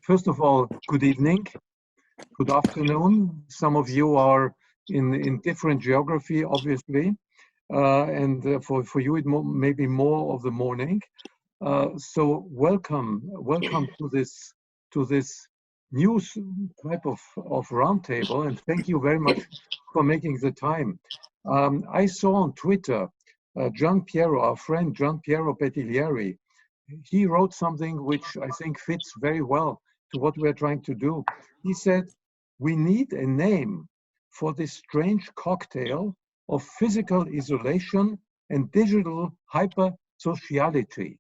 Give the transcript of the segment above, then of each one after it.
First of all, good evening, good afternoon. Some of you are in different geography, obviously, and for you it may be more of the morning. So welcome to this new type of roundtable, and thank you very much for making the time. I saw on Twitter Gian Piero, our friend Gian Piero Pettiglieri. He wrote something which I think fits very well to what we're trying to do. He said, we need a name for this strange cocktail of physical isolation and digital hypersociality.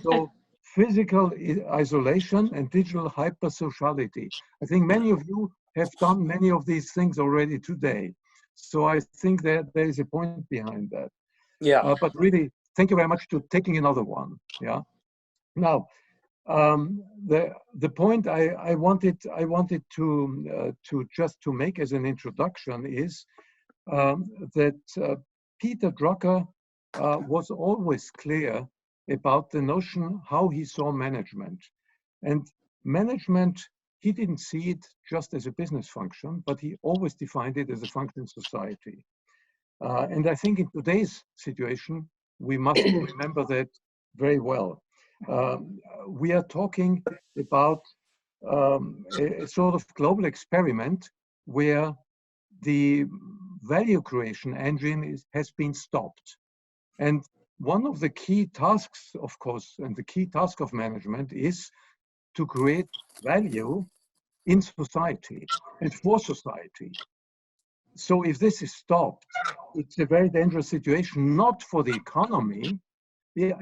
So physical isolation and digital hypersociality. I think many of you have done many of these things already today. So I think that there is a point behind that. Yeah. But really, thank you very much for taking another one. Yeah. Now, the point I wanted to just to make as an introduction is that Peter Drucker was always clear about the notion how he saw management. And management, he didn't see it just as a business function, but he always defined it as a function in society. And I think in today's situation, we must remember that very well. We are talking about a sort of global experiment where the value creation engine has been stopped. And one of the key tasks, of course, and the key task of management is to create value in society and for society. So if this is stopped, it's a very dangerous situation, not for the economy,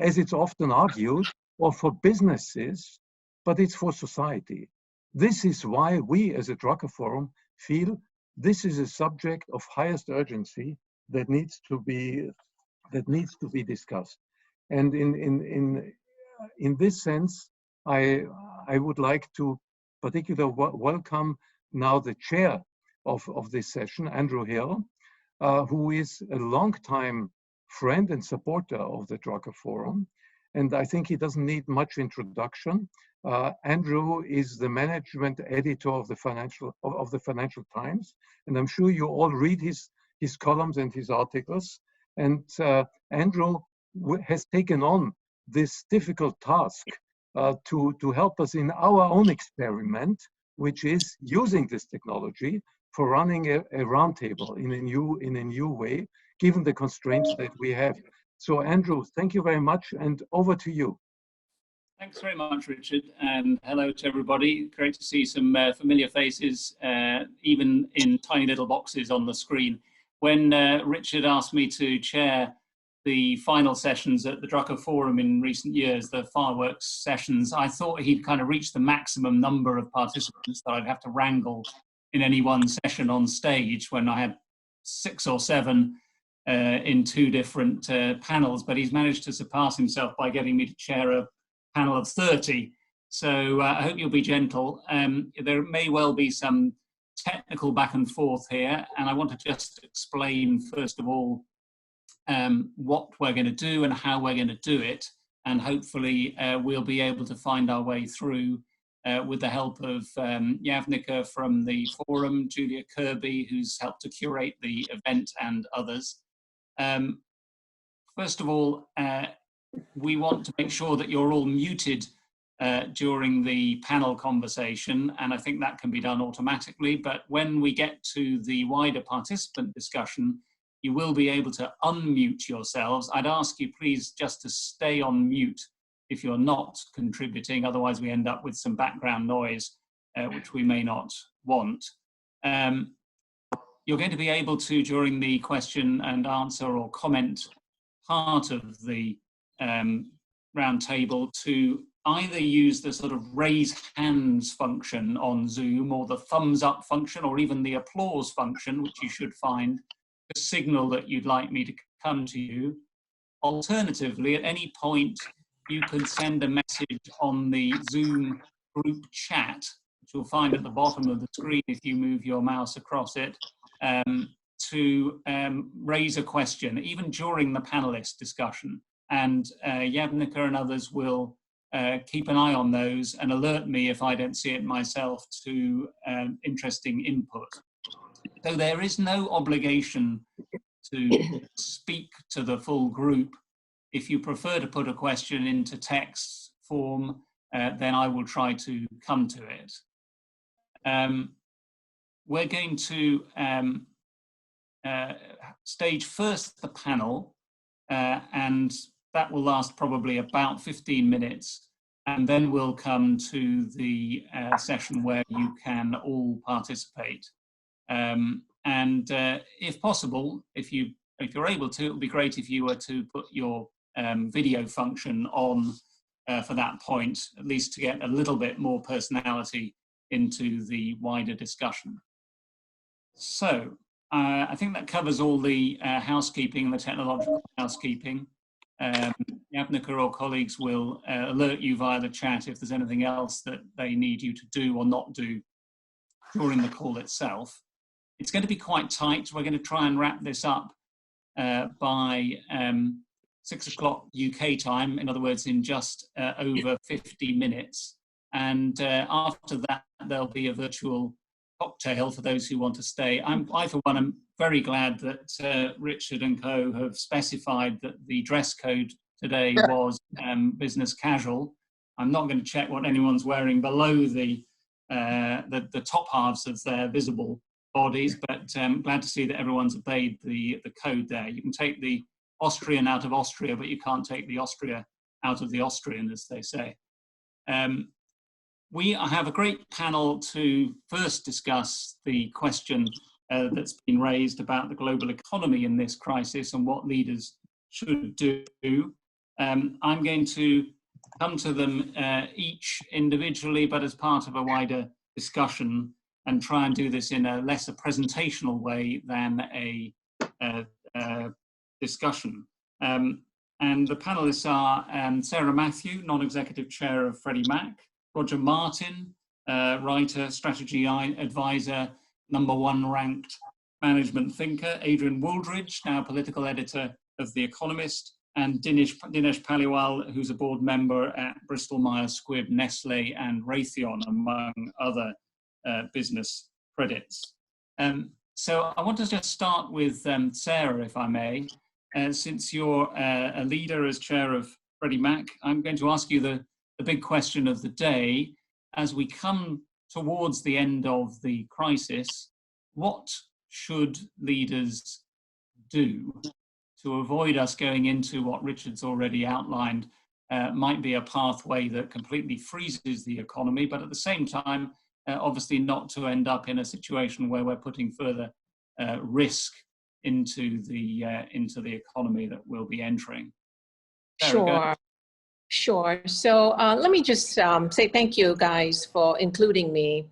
as it's often argued, or for businesses, but it's for society. This is why we as a Drucker Forum feel this is a subject of highest urgency that needs to be discussed. And in this sense, I would like to particularly welcome now the chair of this session, Andrew Hill, who is a longtime friend and supporter of the Drucker Forum. And I think he doesn't need much introduction. Andrew is the management editor of the Financial Times, and I'm sure you all read his columns and his articles. And Andrew has taken on this difficult task to help us in our own experiment, which is using this technology for running a roundtable in a new way, given the constraints that we have. So Andrew, thank you very much, and over to you. Thanks very much, Richard, and hello to everybody. Great to see some familiar faces, even in tiny little boxes on the screen. When Richard asked me to chair the final sessions at the Drucker Forum in recent years, the fireworks sessions, I thought he'd kind of reached the maximum number of participants that I'd have to wrangle in any one session on stage, when I had 6 or 7 in 2 different panels, but he's managed to surpass himself by getting me to chair a panel of 30. So I hope you'll be gentle. There may well be some technical back and forth here, and I want to just explain, first of all, what we're going to do and how we're going to do it, and hopefully we'll be able to find our way through with the help of Yavnica from the forum, Julia Kirby, who's helped to curate the event, and others. First of all, we want to make sure that you're all muted during the panel conversation, and I think that can be done automatically, but when we get to the wider participant discussion, you will be able to unmute yourselves. I'd ask you please just to stay on mute if you're not contributing, otherwise we end up with some background noise, which we may not want. You're going to be able to, during the question and answer or comment part of the roundtable, to either use the sort of raise hands function on Zoom, or the thumbs up function, or even the applause function, which you should find, to signal that you'd like me to come to you. Alternatively, at any point, you can send a message on the Zoom group chat, which you'll find at the bottom of the screen if you move your mouse across it, to raise a question, even during the panelist discussion. And Yavnica and others will keep an eye on those and alert me if I don't see it myself to interesting input. So there is no obligation to speak to the full group. If you prefer to put a question into text form, then I will try to come to it. We're going to stage first the panel, and that will last probably about 15 minutes. And then we'll come to the session where you can all participate. If possible, if you're able to, it would be great if you were to put your video function on for that point, at least to get a little bit more personality into the wider discussion. So I think that covers all the housekeeping, the technological housekeeping. Angelica or colleagues will alert you via the chat if there's anything else that they need you to do or not do during the call itself. It's going to be quite tight. We're going to try and wrap this up by 6 o'clock UK time, in other words, in just over 50 minutes. And after that, there'll be a virtual cocktail for those who want to stay. I, for one, am very glad that Richard and co have specified that the dress code today was business casual. I'm not going to check what anyone's wearing below the top halves of their visible bodies, but glad to see that everyone's obeyed the code there. You can take the Austrian out of Austria, but you can't take the Austria out of the Austrian, as they say. We have a great panel to first discuss the question that's been raised about the global economy in this crisis and what leaders should do. I'm going to come to them each individually, but as part of a wider discussion, and try and do this in a less a presentational way than a discussion. And the panelists are Sara Mathew, non-executive chair of Freddie Mac, Roger Martin, writer, strategy advisor, #1 ranked management thinker, Adrian Wooldridge, now political editor of The Economist, and Dinesh Paliwal, who's a board member at Bristol-Myers, Squibb, Nestle, and Raytheon, among other business credits. So I want to just start with Sara, if I may. Since you're a leader as chair of Freddie Mac, I'm going to ask you the big question of the day. As we come towards the end of the crisis, what should leaders do to avoid us going into what Richard's already outlined might be a pathway that completely freezes the economy, but at the same time, obviously not to end up in a situation where we're putting further risk into the economy that we'll be entering. Sure. So let me just say thank you guys for including me.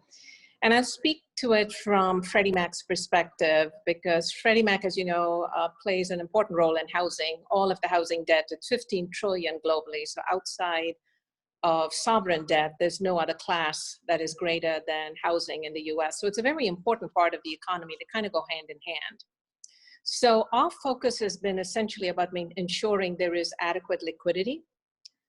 And I'll speak to it from Freddie Mac's perspective, because Freddie Mac, as you know, plays an important role in housing. All of the housing debt, it's 15 trillion globally. So outside of sovereign debt, there's no other class that is greater than housing in the US. So it's a very important part of the economy. They kind of go hand in hand. So our focus has been essentially about ensuring there is adequate liquidity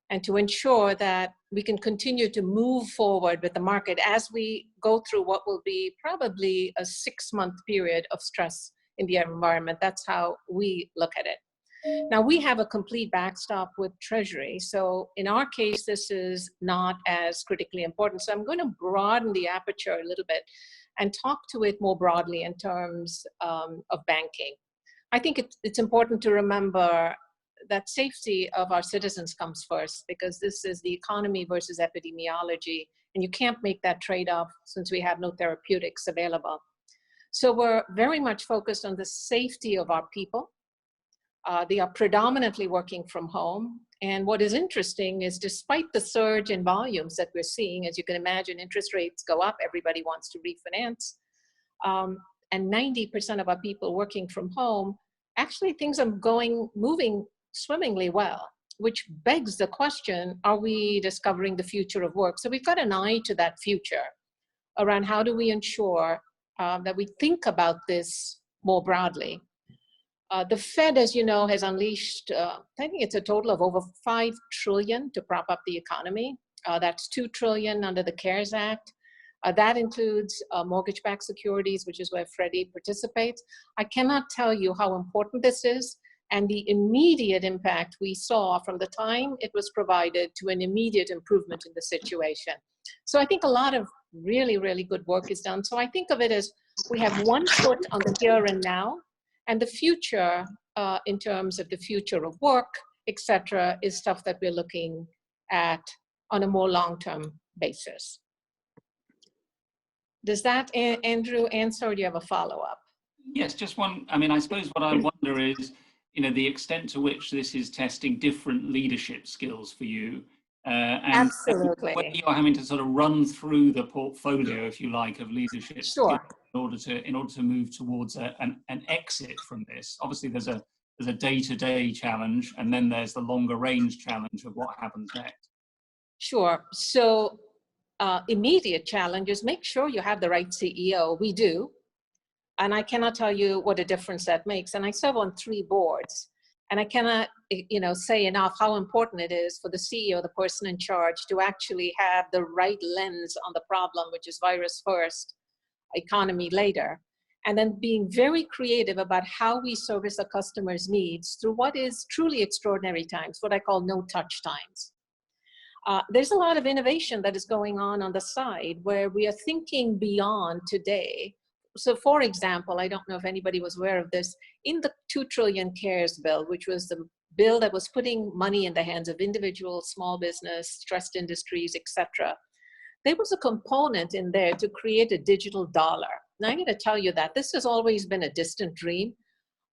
and to ensure that we can continue to move forward with the market as we go through what will be probably a 6-month period of stress in the environment. That's how we look at it. Now, we have a complete backstop with Treasury. So in our case, this is not as critically important. So I'm going to broaden the aperture a little bit and talk to it more broadly in terms of banking. I think it's important to remember that safety of our citizens comes first, because this is the economy versus epidemiology, and you can't make that trade-off since we have no therapeutics available. So we're very much focused on the safety of our people. They are predominantly working from home. And what is interesting is, despite the surge in volumes that we're seeing, as you can imagine, interest rates go up, everybody wants to refinance. And 90% of our people working from home, actually things are moving swimmingly well, which begs the question, are we discovering the future of work? So we've got an eye to that future around how do we ensure that we think about this more broadly. The Fed, as you know, has unleashed, I think it's a total of over $5 trillion to prop up the economy. That's $2 trillion under the CARES Act. That includes mortgage-backed securities, which is where Freddie participates. I cannot tell you how important this is and the immediate impact we saw from the time it was provided to an immediate improvement in the situation. So I think a lot of really, really good work is done. So I think of it as we have one foot on the here and now, and the future in terms of the future of work, et cetera, is stuff that we're looking at on a more long-term basis. Does that, Andrew, answer, or do you have a follow-up? Yes, just one. I mean, I suppose what I wonder is, the extent to which this is testing different leadership skills for you. And absolutely. whether you're having to sort of run through the portfolio, if you like, of leadership skills in order to move towards an exit from this. Obviously, there's a day-to-day challenge, and then there's the longer range challenge of what happens next. Sure. So immediate challenge is make sure you have the right CEO. We do. And I cannot tell you what a difference that makes. And I serve on 3 boards. And I cannot, say enough how important it is for the CEO, the person in charge, to actually have the right lens on the problem, which is virus first, economy later. And then being very creative about how we service the customer's needs through what is truly extraordinary times, what I call no-touch times. There's a lot of innovation that is going on the side where we are thinking beyond today. So for example, I don't know if anybody was aware of this, in the $2 trillion CARES bill, which was the bill that was putting money in the hands of individuals, small business, stressed industries, etc., there was a component in there to create a digital dollar. Now I'm going to tell you that this has always been a distant dream,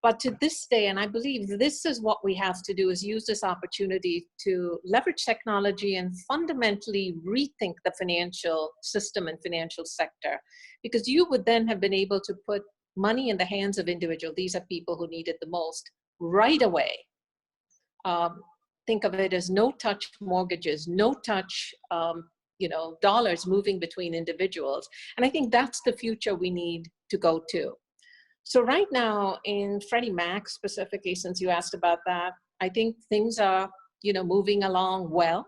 but to this day, and I believe this is what we have to do, is use this opportunity to leverage technology and fundamentally rethink the financial system and financial sector. Because you would then have been able to put money in the hands of individuals. These are people who need it the most right away. Think of it as no-touch mortgages, no-touch dollars moving between individuals. And I think that's the future we need to go to. So right now in Freddie Mac specifically, since you asked about that, I think things are, moving along well.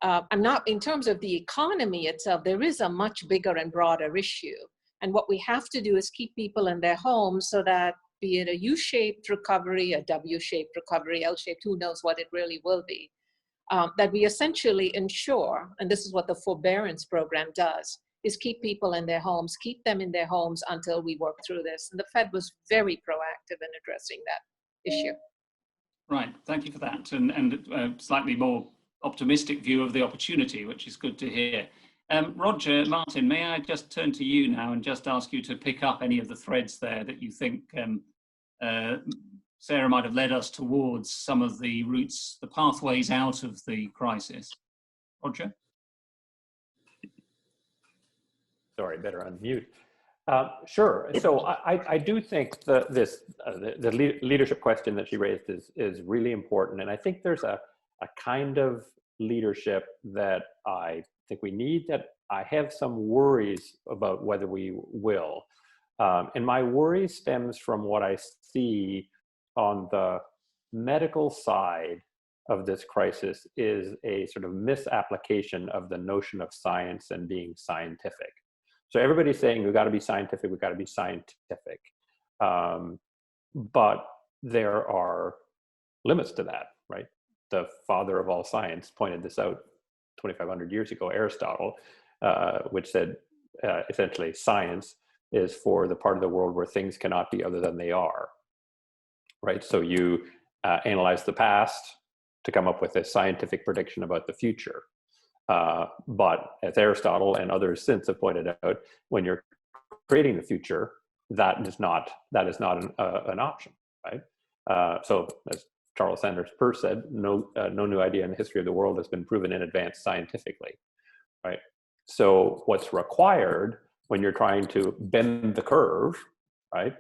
I'm not, in terms of the economy itself, there is a much bigger and broader issue. And what we have to do is keep people in their homes so that, be it a U-shaped recovery, a W-shaped recovery, L-shaped, who knows what it really will be, that we essentially ensure, and this is what the forbearance program does, is keep people in their homes, keep them in their homes until we work through this. And the Fed was very proactive in addressing that issue. Right, thank you for that. And a slightly more optimistic view of the opportunity, which is good to hear. Roger, Martin, may I just turn to you now and just ask you to pick up any of the threads there that you think Sara might have led us towards some of the routes, the pathways out of the crisis. Roger? Sorry, better unmute. Sure. So I do think the leadership question that she raised is really important. And I think there's a kind of leadership that I think we need, that I have some worries about whether we will. And my worry stems from what I see on the medical side of this crisis is a sort of misapplication of the notion of science and being scientific. So everybody's saying we've got to be scientific, we've got to be scientific. But there are limits to that, right? The father of all science pointed this out 2,500 years ago, Aristotle, which said essentially science is for the part of the world where things cannot be other than they are, right? So you analyze the past to come up with a scientific prediction about the future. But as Aristotle and others since have pointed out, when you're creating the future, that is not an option, right? So as Charles Sanders Peirce said, no new idea in the history of the world has been proven in advance scientifically, right? So what's required when you're trying to bend the curve, right,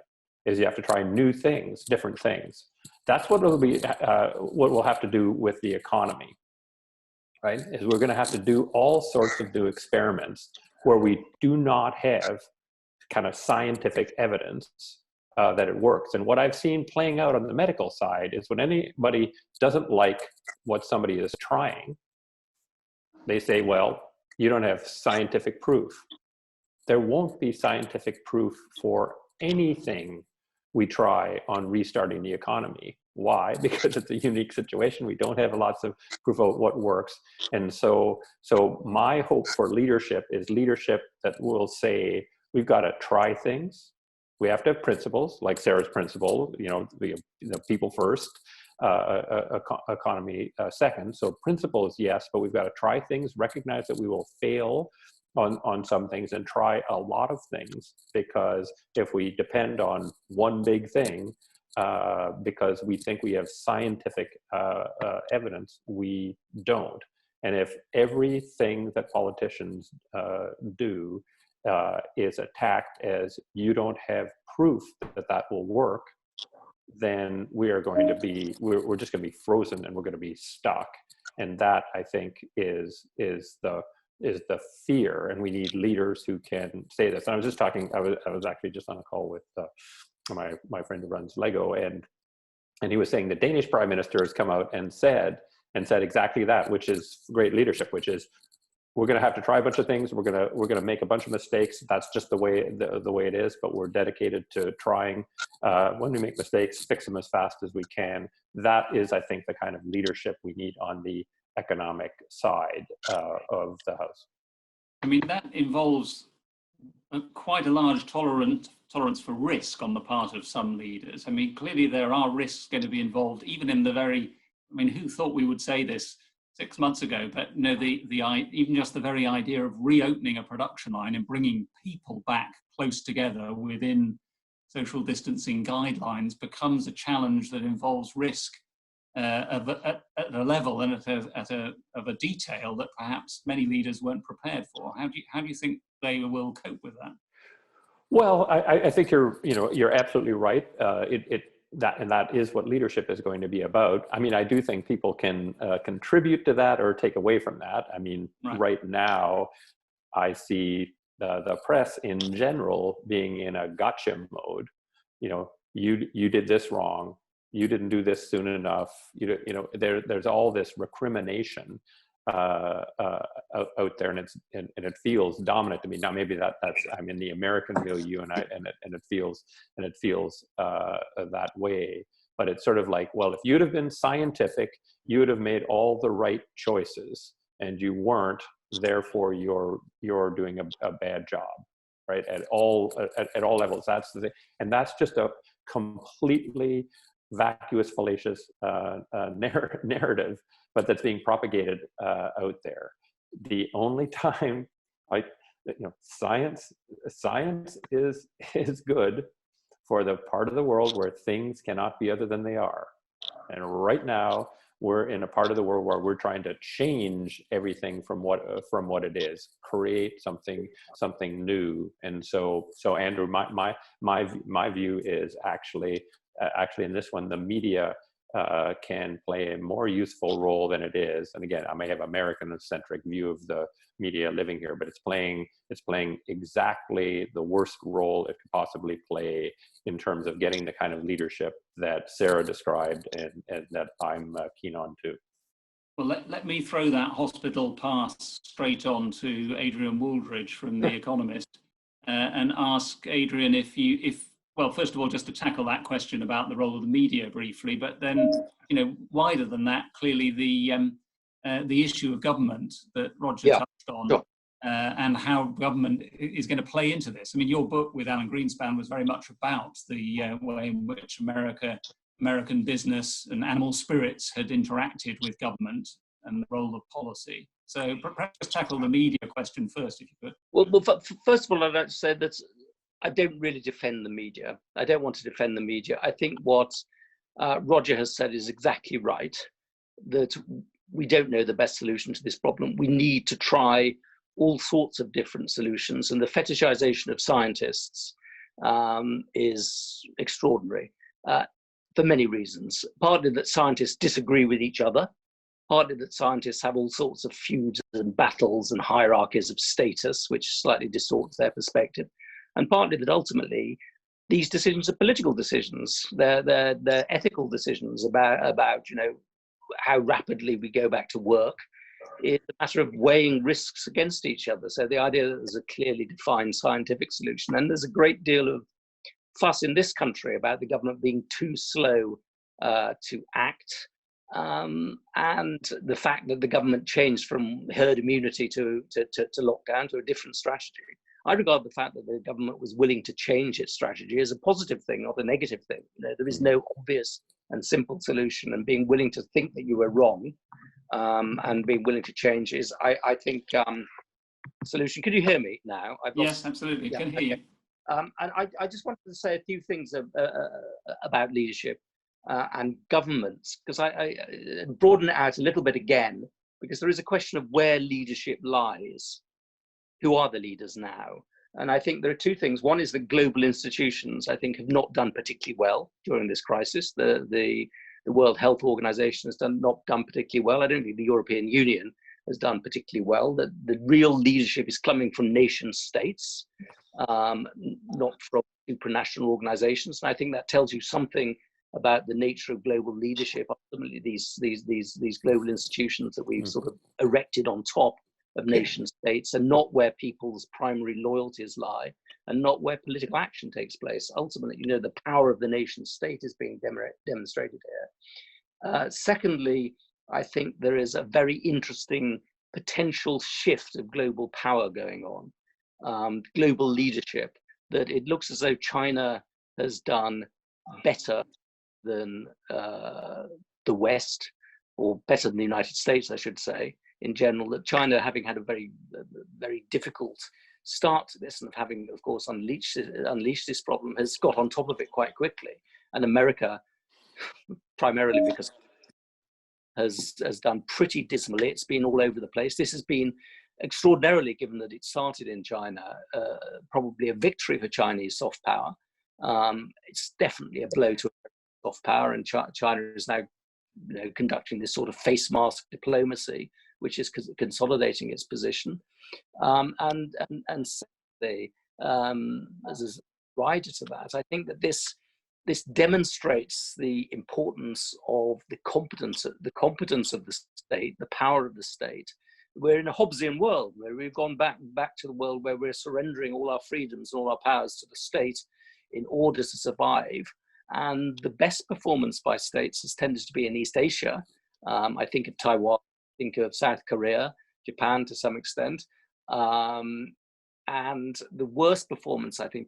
is you have to try new things, different things. That's what will be what we'll have to do with the economy. Right, is we're going to have to do all sorts of new experiments where we do not have kind of scientific evidence that it works. And what I've seen playing out on the medical side is when anybody doesn't like what somebody is trying, they say, well, you don't have scientific proof. There won't be scientific proof for anything we try on restarting the economy. Why? Because it's a unique situation. We don't have lots of proof of what works. And so my hope for leadership is leadership that will say, we've got to try things. We have to have principles, like Sara's principle, people first, economy second. So principles, yes, but we've got to try things, recognize that we will fail on some things and try a lot of things, because if we depend on one big thing, because we think we have scientific evidence, we don't. And if everything that politicians do is attacked as you don't have proof that will work, then we are going to be, we're just going to be frozen and we're going to be stuck. And that, I think, is the fear, and we need leaders who can say this. And I was just talking, I was actually just on a call with my friend who runs Lego, and he was saying the Danish prime minister has come out and said exactly that, which is great leadership, which is, we're going to have to try a bunch of things. We're going to make a bunch of mistakes. That's just the way it is. But we're dedicated to trying. When we make mistakes, fix them as fast as we can. That is, I think, the kind of leadership we need on the economic side of the house. I mean, that involves quite a large tolerance for risk on the part of some leaders. I mean, clearly there are risks going to be involved, even in the very. I mean, who thought we would say this 6 months ago? But even just the very idea of reopening a production line and bringing people back close together within social distancing guidelines becomes a challenge that involves risk at a level and of a detail that perhaps many leaders weren't prepared for. How do you think they will cope with that? Well, I think you're absolutely right. That is what leadership is going to be about. I mean, I do think people can contribute to that or take away from that. I mean, right now, I see the press in general being in a gotcha mode. You did this wrong. You didn't do this soon enough. There's all this recrimination out there, and it feels dominant to me. Now, maybe that's I'm in the American milieu, and it feels that way. But it's sort of like, well, if you'd have been scientific, you would have made all the right choices, and you weren't. Therefore, you're doing a bad job, right? At all levels. That's the thing, and that's just a completely vacuous, fallacious narrative, but that's being propagated out there. The only time science is good for the part of the world where things cannot be other than they are. And right now, we're in a part of the world where we're trying to change everything from what it is, create something new. And so Andrew, my view is actually in this one, the media can play a more useful role than it is. And again, I may have American-centric view of the media living here, but it's playing exactly the worst role it could possibly play in terms of getting the kind of leadership that Sara described and that I'm keen on too. Well, let me throw that hospital pass straight on to Adrian Wooldridge from The Economist and ask Adrian well, first of all, just to tackle that question about the role of the media briefly, but then, wider than that, clearly the issue of government that Roger touched on, and how government is going to play into this. I mean, your book with Alan Greenspan was very much about the way in which American business and animal spirits had interacted with government and the role of policy. So perhaps tackle the media question first, if you could. Well, first of all, I'd like to say that I don't really defend the media. I don't want to defend the media. I think what Roger has said is exactly right, that we don't know the best solution to this problem. We need to try all sorts of different solutions, and the fetishization of scientists is extraordinary for many reasons. Partly that scientists disagree with each other, partly that scientists have all sorts of feuds and battles and hierarchies of status, which slightly distorts their perspective. And partly that ultimately these decisions are political decisions. They're ethical decisions about how rapidly we go back to work. It's a matter of weighing risks against each other. So the idea that there's a clearly defined scientific solution, and there's a great deal of fuss in this country about the government being too slow to act, and the fact that the government changed from herd immunity to lockdown to a different strategy. I regard the fact that the government was willing to change its strategy as a positive thing, not a negative thing. There is no obvious and simple solution, and being willing to think that you were wrong and being willing to change is, I think, solution. Can you hear me now? Yes, absolutely. Yeah, can hear you. And I just wanted to say a few things about leadership and governments, because I broaden it out a little bit again, because there is a question of where leadership lies. Who are the leaders now? And I think there are two things. One is that global institutions, I think, have not done particularly well during this crisis. The World Health Organization has not done particularly well. I don't think the European Union has done particularly well. The real leadership is coming from nation states, not from supranational organizations. And I think that tells you something about the nature of global leadership. Ultimately, these global institutions that we've sort of erected on top of nation states, and not where people's primary loyalties lie, and not where political action takes place. Ultimately, the power of the nation state is being demonstrated here. Secondly, I think there is a very interesting potential shift of global power going on, global leadership, that it looks as though China has done better than the West, or better than the United States, I should say, in general, that China, having had a very difficult start to this, and having, of course, unleashed this problem, has got on top of it quite quickly. And America, primarily because has done pretty dismally. It's been all over the place. This has been extraordinarily, given that it started in China, probably a victory for Chinese soft power. It's definitely a blow to soft power, and China is now conducting this sort of face mask diplomacy, which is consolidating its position. And secondly, as a rider to that, I think that this demonstrates the importance of the competence of the state, the power of the state. We're in a Hobbesian world where we've gone back to the world where we're surrendering all our freedoms and all our powers to the state in order to survive. And the best performance by states has tended to be in East Asia. I think of Taiwan, I think of South Korea, Japan to some extent. And the worst performance, I think,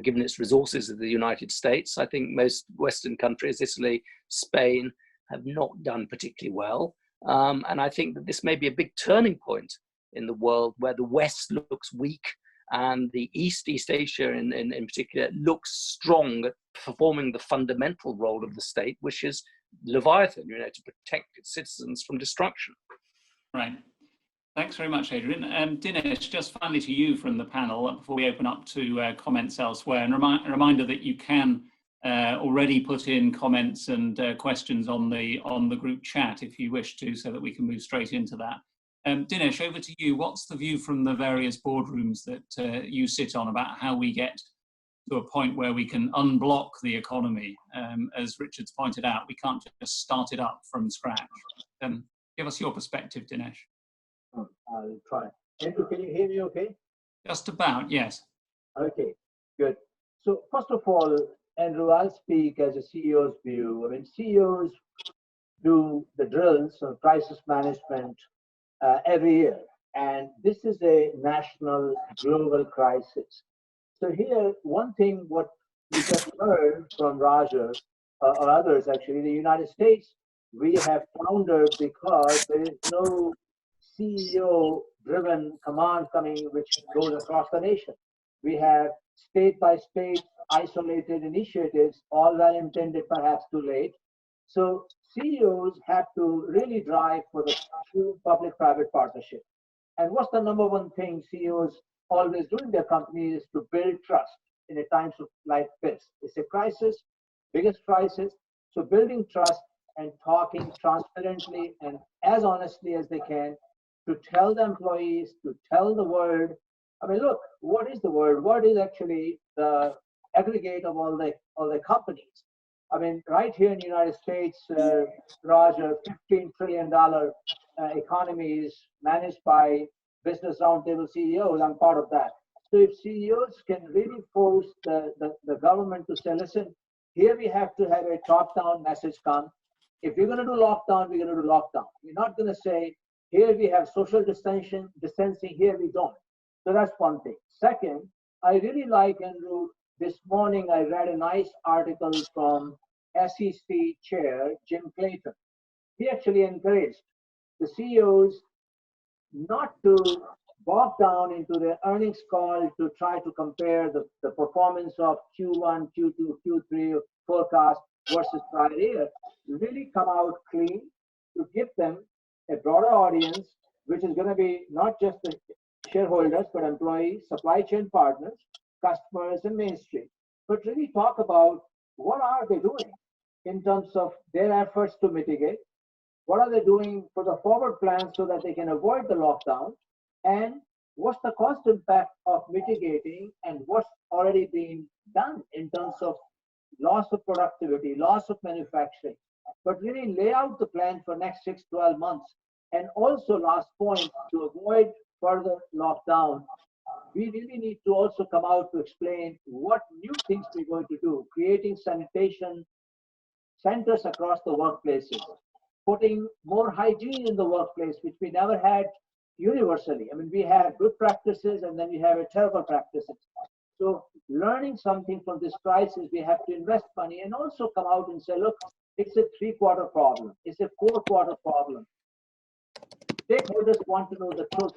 given its resources of the United States, I think most Western countries, Italy, Spain, have not done particularly well. And I think that this may be a big turning point in the world where the West looks weak and the East Asia in particular looks strong at performing the fundamental role of the state, which is Leviathan, to protect its citizens from destruction. Right. Thanks very much, Adrian. Dinesh, just finally to you from the panel before we open up to comments elsewhere, and a reminder that you can already put in comments and questions on the group chat if you wish to, so that we can move straight into that. Dinesh, over to you. What's the view from the various boardrooms that you sit on about how we get to a point where we can unblock the economy? As Richard's pointed out, we can't just start it up from scratch. Give us your perspective, Dinesh. I'll try. Andrew, can you hear me okay? Just about, yes. Okay, good. So first of all, Andrew, I'll speak as a CEO's view. I mean, CEOs do the drills on crisis management every year, and this is a national global crisis. So here, one thing what we just heard from Roger or others, actually, the United States, we have foundered because there is no CEO-driven command coming which goes across the nation. We have state-by-state isolated initiatives, all well-intended, perhaps too late. So CEOs have to really drive for the true public-private partnership. And what's the number one thing CEOs always do in their company is to build trust in a times like this. It's a crisis, biggest crisis. So building trust and talking transparently and as honestly as they can to tell the employees, to tell the world, I mean, look, what is the world? What is actually the aggregate of all the companies. I mean, right here in the United States, Roger, $15 trillion economy is managed by Business Roundtable CEOs. I'm part of that. So if CEOs can really force the government to say, listen, here we have to have a top-down message come. If we're going to do lockdown, we're going to do lockdown. We're not going to say, here we have social distancing, here we don't. So that's one thing. Second, I really like, Andrew, this morning I read a nice article from SEC Chair Jim Clayton. He actually encouraged the CEOs not to bog down into their earnings call to try to compare the performance of Q1, Q2, Q3 forecast versus prior year. Really come out clean to give them a broader audience, which is going to be not just the shareholders, but employees, supply chain partners, customers, and Main Street. But really talk about what are they doing in terms of their efforts to mitigate, what are they doing for the forward plan so that they can avoid the lockdown, and what's the cost impact of mitigating, and what's already been done in terms of loss of productivity, loss of manufacturing, but really lay out the plan for next 6-12 months. And also, last point, to avoid further lockdown, we really need to also come out to explain what new things we're going to do, creating sanitation centers across the workplaces, putting more hygiene in the workplace, which we never had universally. I mean, we had good practices and then we have terrible practices. So learning something from this crisis, we have to invest money and also come out and say, look, it's a 3-quarter problem. It's a 4-quarter problem. Stakeholders want to know the truth.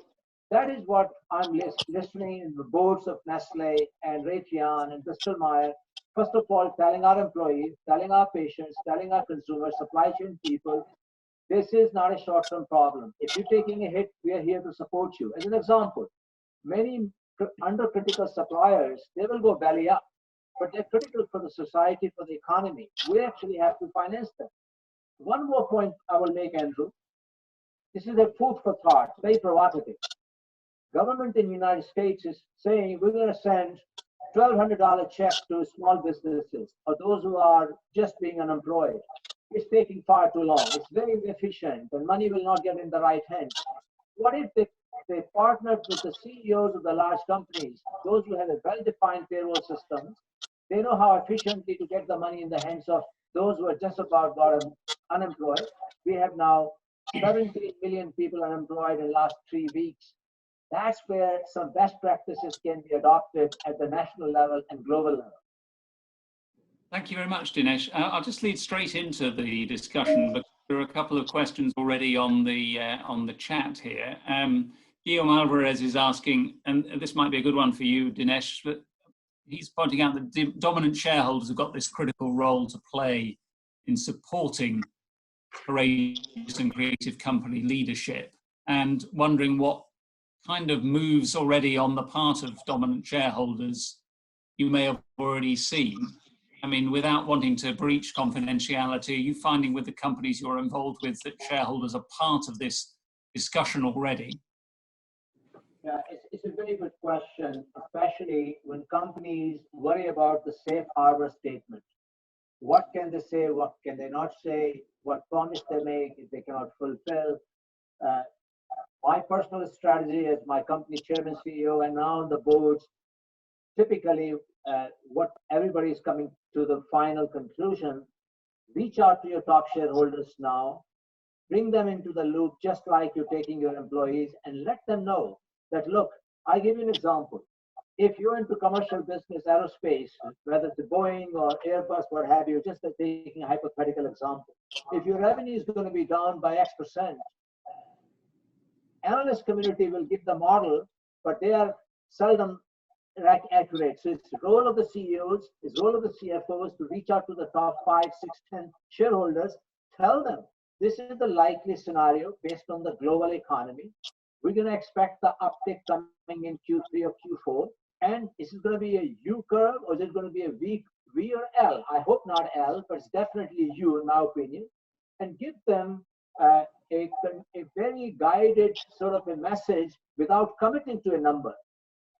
That is what I'm listening in the boards of Nestle and Raytheon and Bristol-Myers. First of all, telling our employees, telling our patients, telling our consumers, supply chain people, this is not a short-term problem. If you're taking a hit, we are here to support you. As an example, many under critical suppliers, they will go belly up, but they're critical for the society, for the economy. We actually have to finance them. One more point I will make, Andrew. This is a food for thought, very provocative. Government in the United States is saying we're going to send $1,200 check to small businesses or those who are just being unemployed. It's taking far too long. It's very inefficient and money will not get in the right hands. What if they partnered with the CEOs of the large companies, those who have a well-defined payroll system? They know how efficiently to get the money in the hands of those who are just about got unemployed. We have now 17 million people unemployed in the last 3 weeks. That's where some best practices can be adopted at the national level and global level. Thank you very much, Dinesh. I'll just lead straight into the discussion, but there are a couple of questions already on the chat here. Guillaume Alvarez is asking, and this might be a good one for you, Dinesh, but he's pointing out that dominant shareholders have got this critical role to play in supporting courageous and creative company leadership, and wondering what kind of moves already on the part of dominant shareholders you may have already seen. I mean, without wanting to breach confidentiality, are you finding with the companies you're involved with that shareholders are part of this discussion already? Yeah, it's a very good question, especially when companies worry about the safe harbor statement. What can they say? What can they not say? What promise they make if they cannot fulfill? My personal strategy as my company chairman, CEO, and now on the boards, typically what everybody is coming to the final conclusion, reach out to your top shareholders now, bring them into the loop just like you're taking your employees, and let them know that, look, I'll give you an example. If you're into commercial business, aerospace, whether it's Boeing or Airbus, what have you, just taking a hypothetical example. If your revenue is going to be down by X%, analyst community will give the model, but they are seldom accurate. So it's the role of the CEOs, it's the role of the CFOs to reach out to the top 5, 6, 10 shareholders, tell them this is the likely scenario based on the global economy. We're going to expect the uptick coming in Q3 or Q4. And is it going to be a U curve or is it going to be a V or L? I hope not L, but it's definitely U in my opinion. And give them a very guided sort of a message without committing to a number.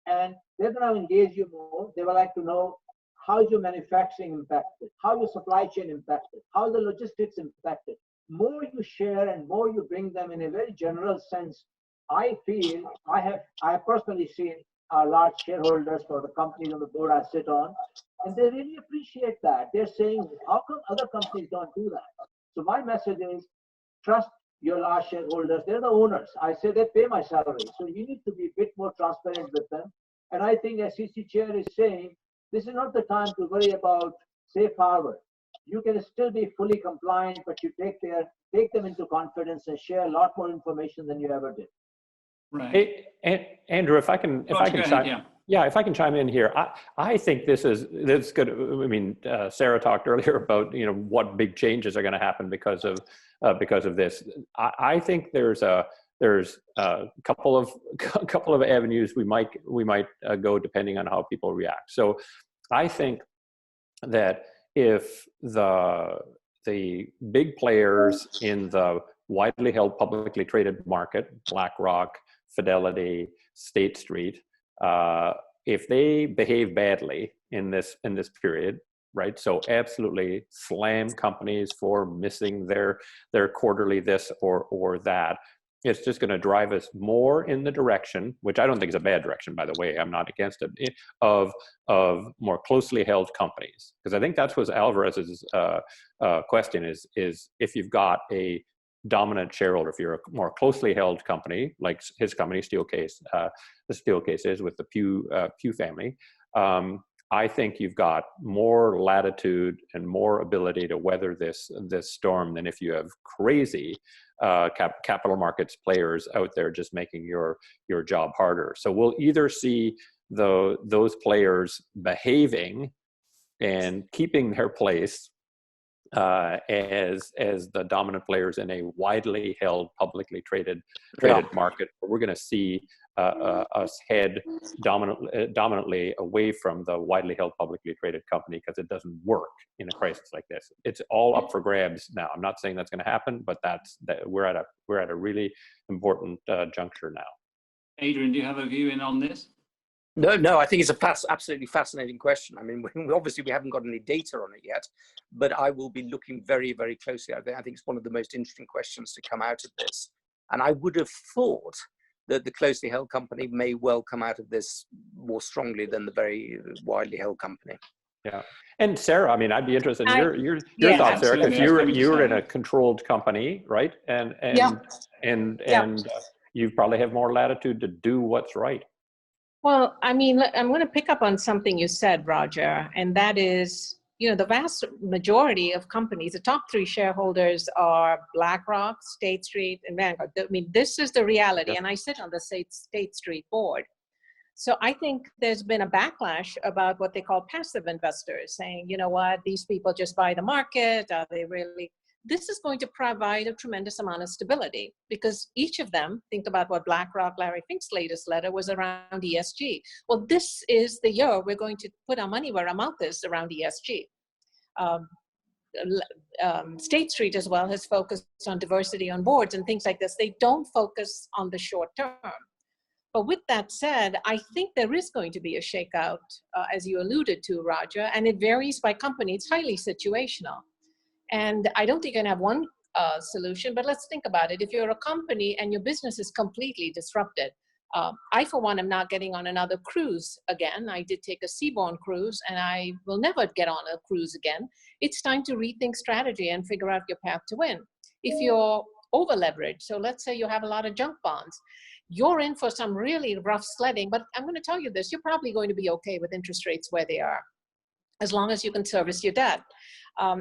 And they're going to engage you more. They would like to know how is your manufacturing impacted? How is your supply chain impacted? How is the logistics impacted? More you share and more you bring them in a very general sense, I feel, I have personally seen our large shareholders for the companies on the board I sit on, and they really appreciate that. They're saying, how come other companies don't do that? So my message is, trust your large shareholders. They're the owners. I say they pay my salary. So you need to be a bit more transparent with them. And I think SEC chair is saying, this is not the time to worry about safe harbor. You can still be fully compliant, but you take them into confidence and share a lot more information than you ever did. Right. Hey, Andrew, if I can chime in here, I think this is good. I mean, Sara talked earlier about what big changes are going to happen because of this. I think there's a couple of avenues we might go depending on how people react. So I think that if the big players in the widely held publicly traded market, BlackRock, Fidelity, State Street, if they behave badly in this period, right? So absolutely slam companies for missing their quarterly this or that. It's just going to drive us more in the direction, which I don't think is a bad direction, by the way, I'm not against it, of more closely held companies. Because I think that's what Alvarez's question is if you've got a dominant shareholder, if you're a more closely held company, like his company, Steelcase, the Steelcase is with the Pew family, I think you've got more latitude and more ability to weather this storm than if you have crazy capital markets players out there just making your job harder. So we'll either see those players behaving and keeping their place as the dominant players in a widely held, publicly traded market. We're going to see us head dominantly away from the widely held, publicly traded company because it doesn't work in a crisis like this. It's all up for grabs now. I'm not saying that's going to happen, but we're at a really important juncture now. Adrian, do you have a view in on this? No, I think it's a absolutely fascinating question. I mean, obviously we haven't got any data on it yet, but I will be looking very, very closely. I think it's one of the most interesting questions to come out of this. And I would have thought that the closely held company may well come out of this more strongly than the very widely held company. Yeah. And Sara, I mean, I'd be interested in your thoughts, Sara, because you're in a controlled company, right? And you probably have more latitude to do what's right. Well, I mean, I'm going to pick up on something you said, Roger, and that is, the vast majority of companies, the top three shareholders are BlackRock, State Street, and Vanguard. I mean, this is the reality, and I sit on the State Street board. So I think there's been a backlash about what they call passive investors, saying, you know what, these people just buy the market, are they really? This is going to provide a tremendous amount of stability because each of them, think about what BlackRock, Larry Fink's latest letter was around ESG. Well, this is the year we're going to put our money where our mouth is around ESG. State Street as well has focused on diversity on boards and things like this. They don't focus on the short term. But with that said, I think there is going to be a shakeout, as you alluded to, Roger, and it varies by company. It's highly situational. And I don't think you can have one solution, but let's think about it. If you're a company and your business is completely disrupted, I, for one, am not getting on another cruise again. I did take a seaborne cruise, and I will never get on a cruise again. It's time to rethink strategy and figure out your path to win. If you're over-leveraged, so let's say you have a lot of junk bonds, you're in for some really rough sledding, but I'm going to tell you this, you're probably going to be okay with interest rates where they are, as long as you can service your debt.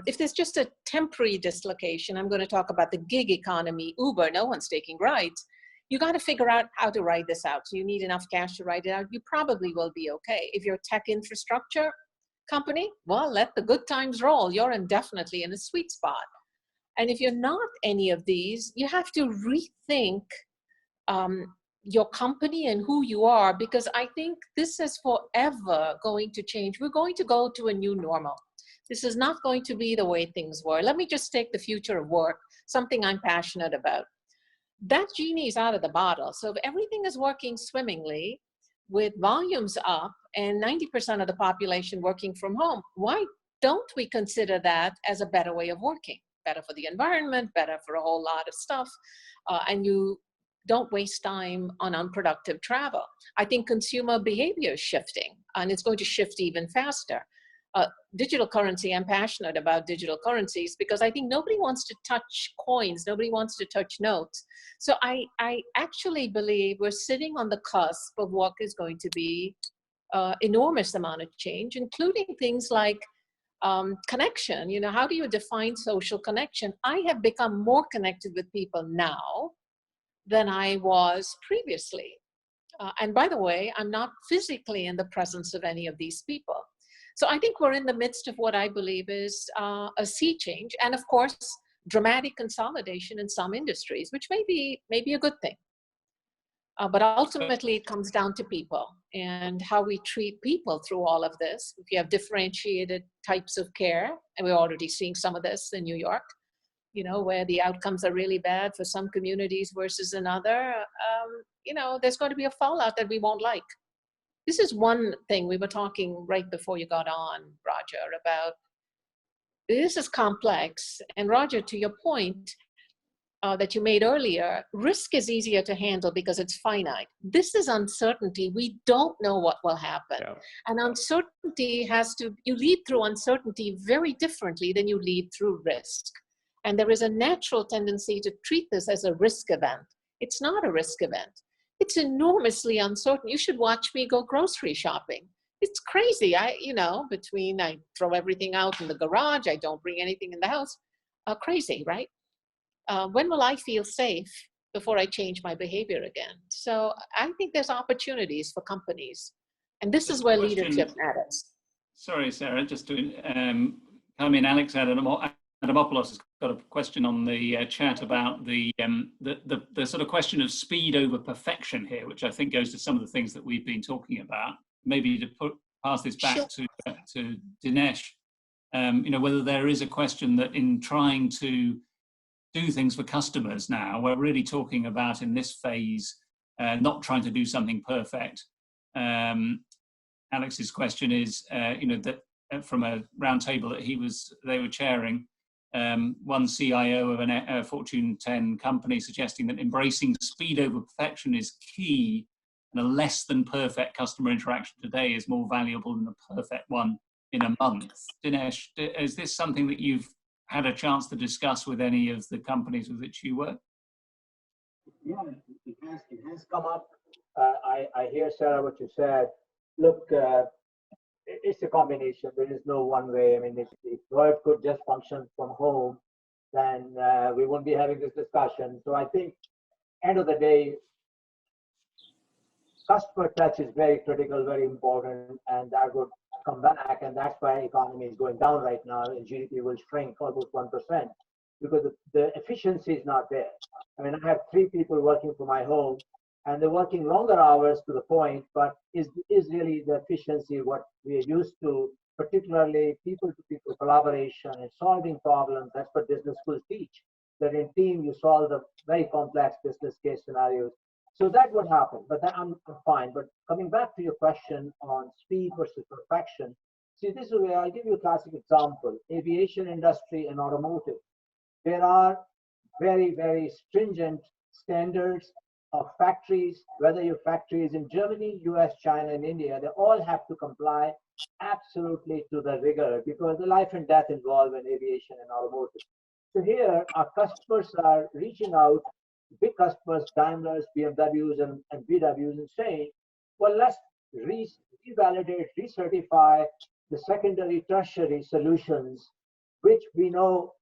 If there's just a temporary dislocation, I'm going to talk about the gig economy, Uber, no one's taking rides. You got to figure out how to ride this out. So you need enough cash to ride it out. You probably will be okay. If you're a tech infrastructure company, well, let the good times roll. You're indefinitely in a sweet spot. And if you're not any of these, you have to rethink your company and who you are, because I think this is forever going to change. We're going to go to a new normal. This is not going to be the way things were. Let me just take the future of work, something I'm passionate about. That genie is out of the bottle. So if everything is working swimmingly, with volumes up and 90% of the population working from home, why don't we consider that as a better way of working? Better for the environment, better for a whole lot of stuff, and you don't waste time on unproductive travel. I think consumer behavior is shifting, and it's going to shift even faster. Digital currency, I'm passionate about digital currencies because I think nobody wants to touch coins, nobody wants to touch notes. So I actually believe we're sitting on the cusp of what is going to be enormous amount of change, including things like connection. You know, how do you define social connection? I have become more connected with people now than I was previously. And by the way, I'm not physically in the presence of any of these people. So I think we're in the midst of what I believe is a sea change. And of course, dramatic consolidation in some industries, which may be a good thing. But ultimately, it comes down to people and how we treat people through all of this. If you have differentiated types of care, and we're already seeing some of this in New York, you know, where the outcomes are really bad for some communities versus another, you know, there's going to be a fallout that we won't like. This is one thing we were talking right before you got on, Roger, about this is complex. And Roger, to your point that you made earlier, risk is easier to handle because it's finite. This is uncertainty. We don't know what will happen. Yeah. And uncertainty you lead through uncertainty very differently than you lead through risk. And there is a natural tendency to treat this as a risk event. It's not a risk event. It's enormously uncertain. You should watch me go grocery shopping. It's crazy. I throw everything out in the garage, I don't bring anything in the house. Crazy, right? When will I feel safe before I change my behavior again? So I think there's opportunities for companies. And this is where leadership matters. Sorry, Sara, just to come in, Alex Adamopoulos has got a question on the chat about the sort of question of speed over perfection here, which I think goes to some of the things that we've been talking about. Maybe to pass this back to Dinesh, you know, whether there is a question that in trying to do things for customers now, we're really talking about in this phase, not trying to do something perfect. Alex's question is, you know, that from a round table that they were chairing, one CIO of a Fortune 10 company suggesting that embracing speed over perfection is key, and a less than perfect customer interaction today is more valuable than a perfect one in a month. Dinesh, is this something that you've had a chance to discuss with any of the companies with which you work? Yeah, it has come up. I hear, Sara, what you said. Look, it's a combination. There is no one way. I mean, if Word could just function from home, then we wouldn't be having this discussion. So I think, end of the day, customer touch is very critical, very important, and that would come back. And that's why economy is going down right now, and GDP will shrink almost 1% because the efficiency is not there. I mean, I have 3 people working from my home, and they're working longer hours to the point, but is really the efficiency what we are used to, particularly people-to-people collaboration and solving problems. That's what business schools teach, that in team you solve the very complex business case scenarios. So that would happen, but I'm fine. But coming back to your question on speed versus perfection, see, this is where I'll give you a classic example. Aviation industry and automotive. There are very, very stringent standards of factories, whether your factory is in Germany, US, China, and India, they all have to comply absolutely to the rigor because the life and death involved in aviation and automotive. So here, our customers are reaching out, big customers, Daimlers, BMWs, and VWs, and saying, well, let's revalidate, recertify the secondary, tertiary solutions, which we know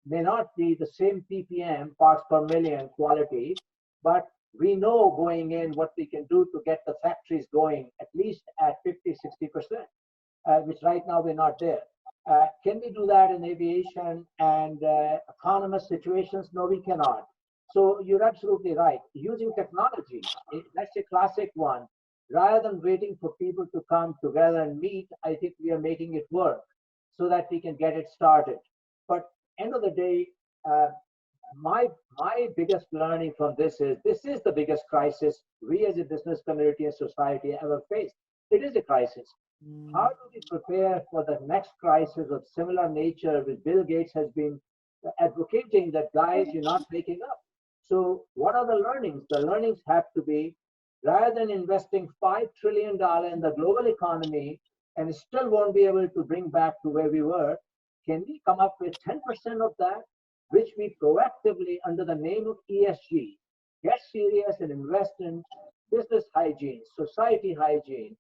may not be the same PPM, parts per million quality, but we know going in what we can do to get the factories going at least at 50, 60%, which right now we're not there. Can we do that in aviation and autonomous situations? No, we cannot. So you're absolutely right. Using technology, that's a classic one. Rather than waiting for people to come together and meet, I think we are making it work so that we can get it started. But end of the day, my biggest learning from this is the biggest crisis we as a business community and society ever faced. It is a crisis. How do we prepare for the next crisis of similar nature, which Bill Gates has been advocating that, guys, you're not waking up? So what are the learnings? The learnings have to be, rather than investing $5 trillion in the global economy and still won't be able to bring back to where we were, can we come up with 10% of that, which we proactively, under the name of ESG, get serious and invest in business hygiene, society hygiene,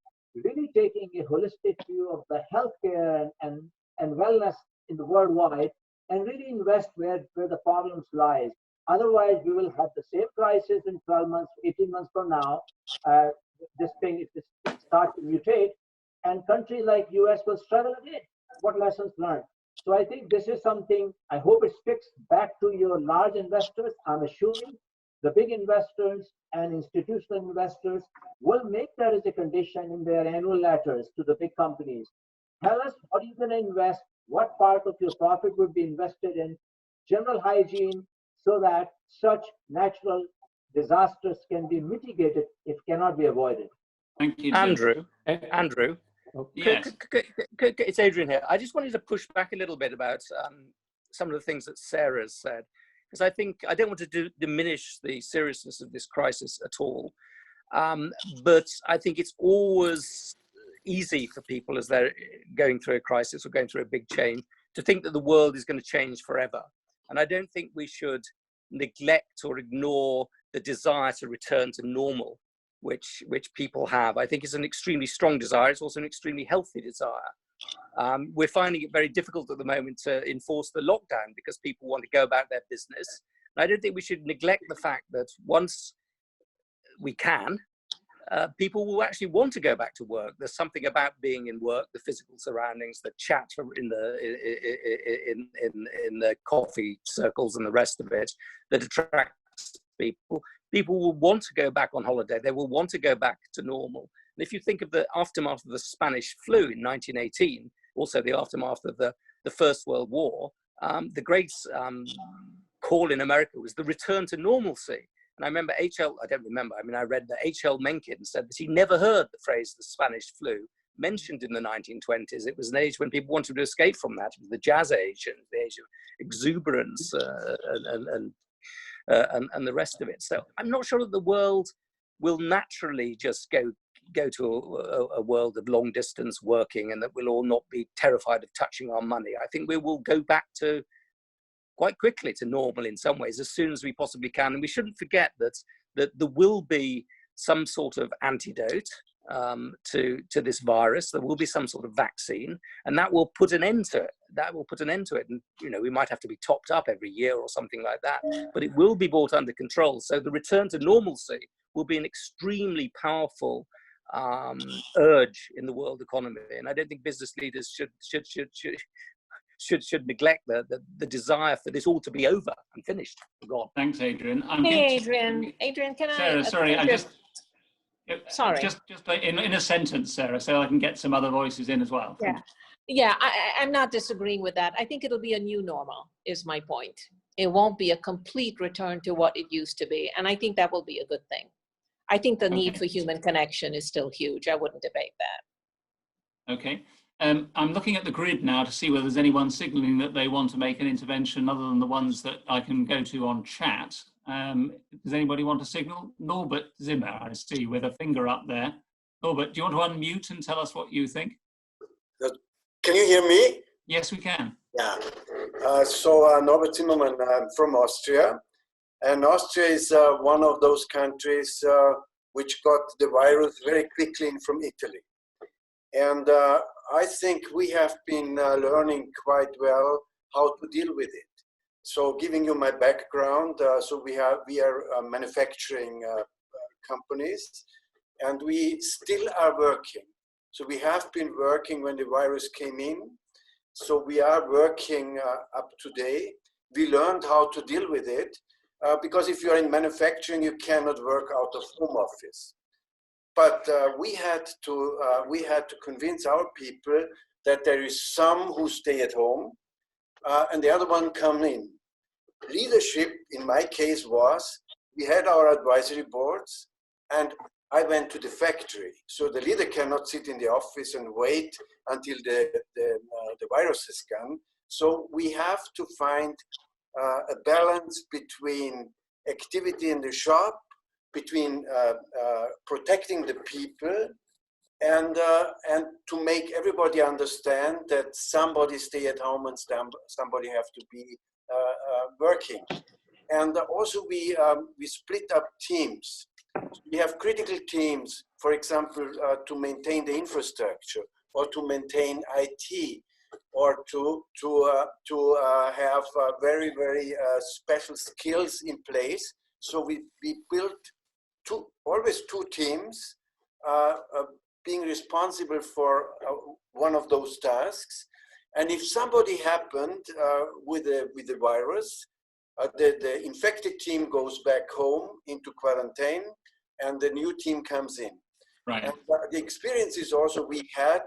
really taking a holistic view of the healthcare and wellness in the worldwide, and really invest where the problems lies. Otherwise, we will have the same crisis in 12 months, 18 months from now. This thing, if it starts to mutate, and countries like US will struggle again. What lessons learned? So I think this is something, I hope it sticks back to your large investors. I'm assuming the big investors and institutional investors will make that as a condition in their annual letters to the big companies. Tell us what you're going to invest, what part of your profit would be invested in general hygiene, so that such natural disasters can be mitigated if cannot be avoided. Thank you, Andrew. Yes. It's Adrian here. I just wanted to push back a little bit about some of the things that Sara has said, because I think I don't want to diminish the seriousness of this crisis at all. But I think it's always easy for people as they're going through a crisis or going through a big change to think that the world is going to change forever. And I don't think we should neglect or ignore the desire to return to normal, which people have. I think it's an extremely strong desire. It's also an extremely healthy desire. We're finding it very difficult at the moment to enforce the lockdown because people want to go about their business. And I don't think we should neglect the fact that once we can, people will actually want to go back to work. There's something about being in work, the physical surroundings, the chat in the coffee circles and the rest of it that attracts people. People will want to go back on holiday. They will want to go back to normal. And if you think of the aftermath of the Spanish flu in 1918, also the aftermath of the First World War, the great call in America was the return to normalcy. And I remember I read that H.L. Mencken said that he never heard the phrase the Spanish flu mentioned in the 1920s. It was an age when people wanted to escape from that. It was the jazz age and the age of exuberance and the rest of it. So I'm not sure that the world will naturally just go to a world of long distance working and that we'll all not be terrified of touching our money. I think we will go back to quite quickly to normal in some ways as soon as we possibly can. And we shouldn't forget that there will be some sort of antidote to this virus. There will be some sort of vaccine, and that will put an end to it. And we might have to be topped up every year or something like that, but it will be brought under control. So the return to normalcy will be an extremely powerful urge in the world economy. And I don't think business leaders should neglect the desire for this all to be over and finished. God. Thanks, Adrian. Adrian, can Sarah, sorry, Sorry. Just in a sentence, Sarah, so I can get some other voices in as well. Yeah, I'm not disagreeing with that. I think it'll be a new normal, is my point. It won't be a complete return to what it used to be. And I think that will be a good thing. I think the need for human connection is still huge. I wouldn't debate that. Okay. I'm looking at the grid now to see whether there's anyone signaling that they want to make an intervention other than the ones that I can go to on chat. Does anybody want to signal? Norbert Zimmer, I see, with a finger up there. Norbert, do you want to unmute and tell us what you think? Can you hear me? Yes, we can. Yeah. Norbert Zimmermann, I'm from Austria. And Austria is one of those countries which got the virus very quickly in from Italy. And I think we have been learning quite well how to deal with it. So giving you my background, we are manufacturing companies, and we still are working. So we have been working when the virus came in. So we are working up to date. We learned how to deal with it because if you're in manufacturing, you cannot work out of home office. But we had to convince our people that there is some who stay at home and the other one come in. leadership in my case was, we had our advisory boards and I went to the factory. So the leader cannot sit in the office and wait until the virus is gone. So we have to find a balance between activity in the shop, between protecting the people, and to make everybody understand that somebody stay at home and somebody have to be working. And also we split up teams. We have critical teams, for example, to maintain the infrastructure or to maintain IT, or to have very, very special skills in place. So we built always two teams being responsible for one of those tasks. And if somebody happened with the virus, the infected team goes back home into quarantine and the new team comes in. Right. And the experience is also, we had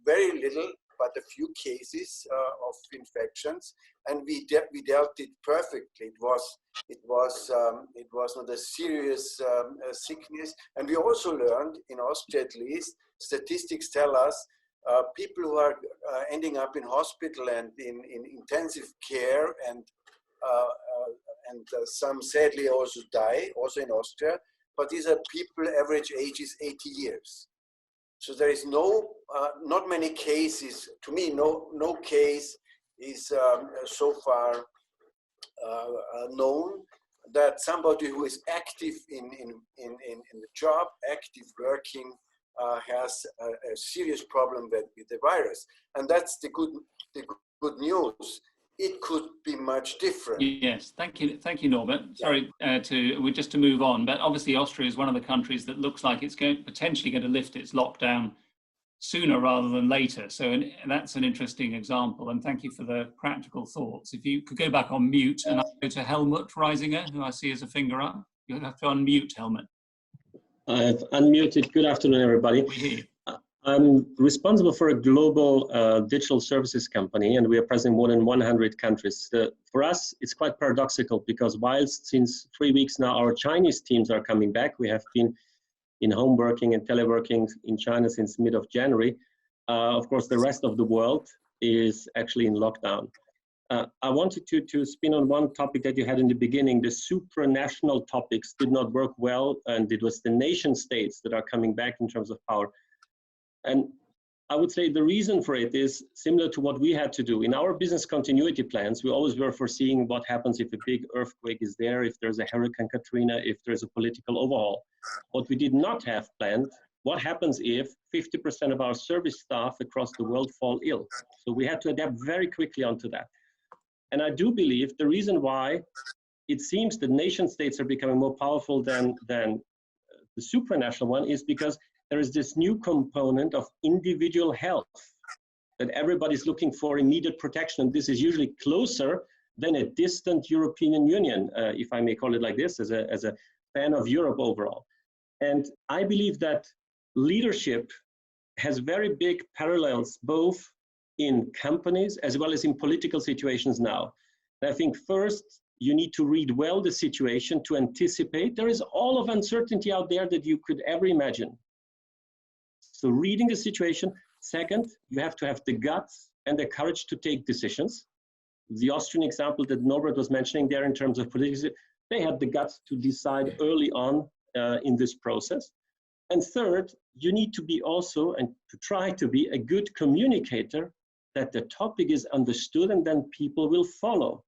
very little, but a few cases of infections, and we dealt it perfectly. It was not a serious sickness, and we also learned, in Austria at least, statistics tell us people who are ending up in hospital and in intensive care, and some sadly also die, also in Austria. But these are people, average age is 80 years. So there is not many cases, to me, no case is so far known that somebody who is active in the job, active working, has a serious problem with the virus. And that's the good news. It could be much different. Yes, thank you, Norbert. Sorry just to move on, but obviously Austria is one of the countries that looks like it's potentially going to lift its lockdown sooner rather than later. So that's an interesting example, and thank you for the practical thoughts. If you could go back on mute and I'll go to Helmut Reisinger, who I see as a finger up. You'll have to unmute, Helmut. I've unmuted. Good afternoon, everybody. We hear you. I'm responsible for a global digital services company, and we are present in more than 100 countries. For us, it's quite paradoxical because whilst since 3 weeks now our Chinese teams are coming back, we have been in home working and teleworking in China since mid of January. Of course, the rest of the world is actually in lockdown. I wanted to spin on one topic that you had in the beginning. The supranational topics did not work well, and it was the nation states that are coming back in terms of power. And I would say the reason for it is similar to what we had to do. In our business continuity plans, we always were foreseeing what happens if a big earthquake is there, if there's a Hurricane Katrina, if there's a political overhaul. What we did not have planned, what happens if 50% of our service staff across the world fall ill? So we had to adapt very quickly onto that. And I do believe the reason why it seems that nation states are becoming more powerful than the supranational one is because there is this new component of individual health that everybody's looking for immediate protection. This is usually closer than a distant European Union, if I may call it like this, as a fan of Europe overall. And I believe that leadership has very big parallels both in companies as well as in political situations now. And I think first, you need to read well the situation to anticipate. There is all of uncertainty out there that you could ever imagine. So reading the situation. Second, you have to have the guts and the courage to take decisions. The Austrian example that Norbert was mentioning there in terms of politics, they had the guts to decide early on in this process. And third, you need to be also, and to try to be, a good communicator that the topic is understood and then people will follow.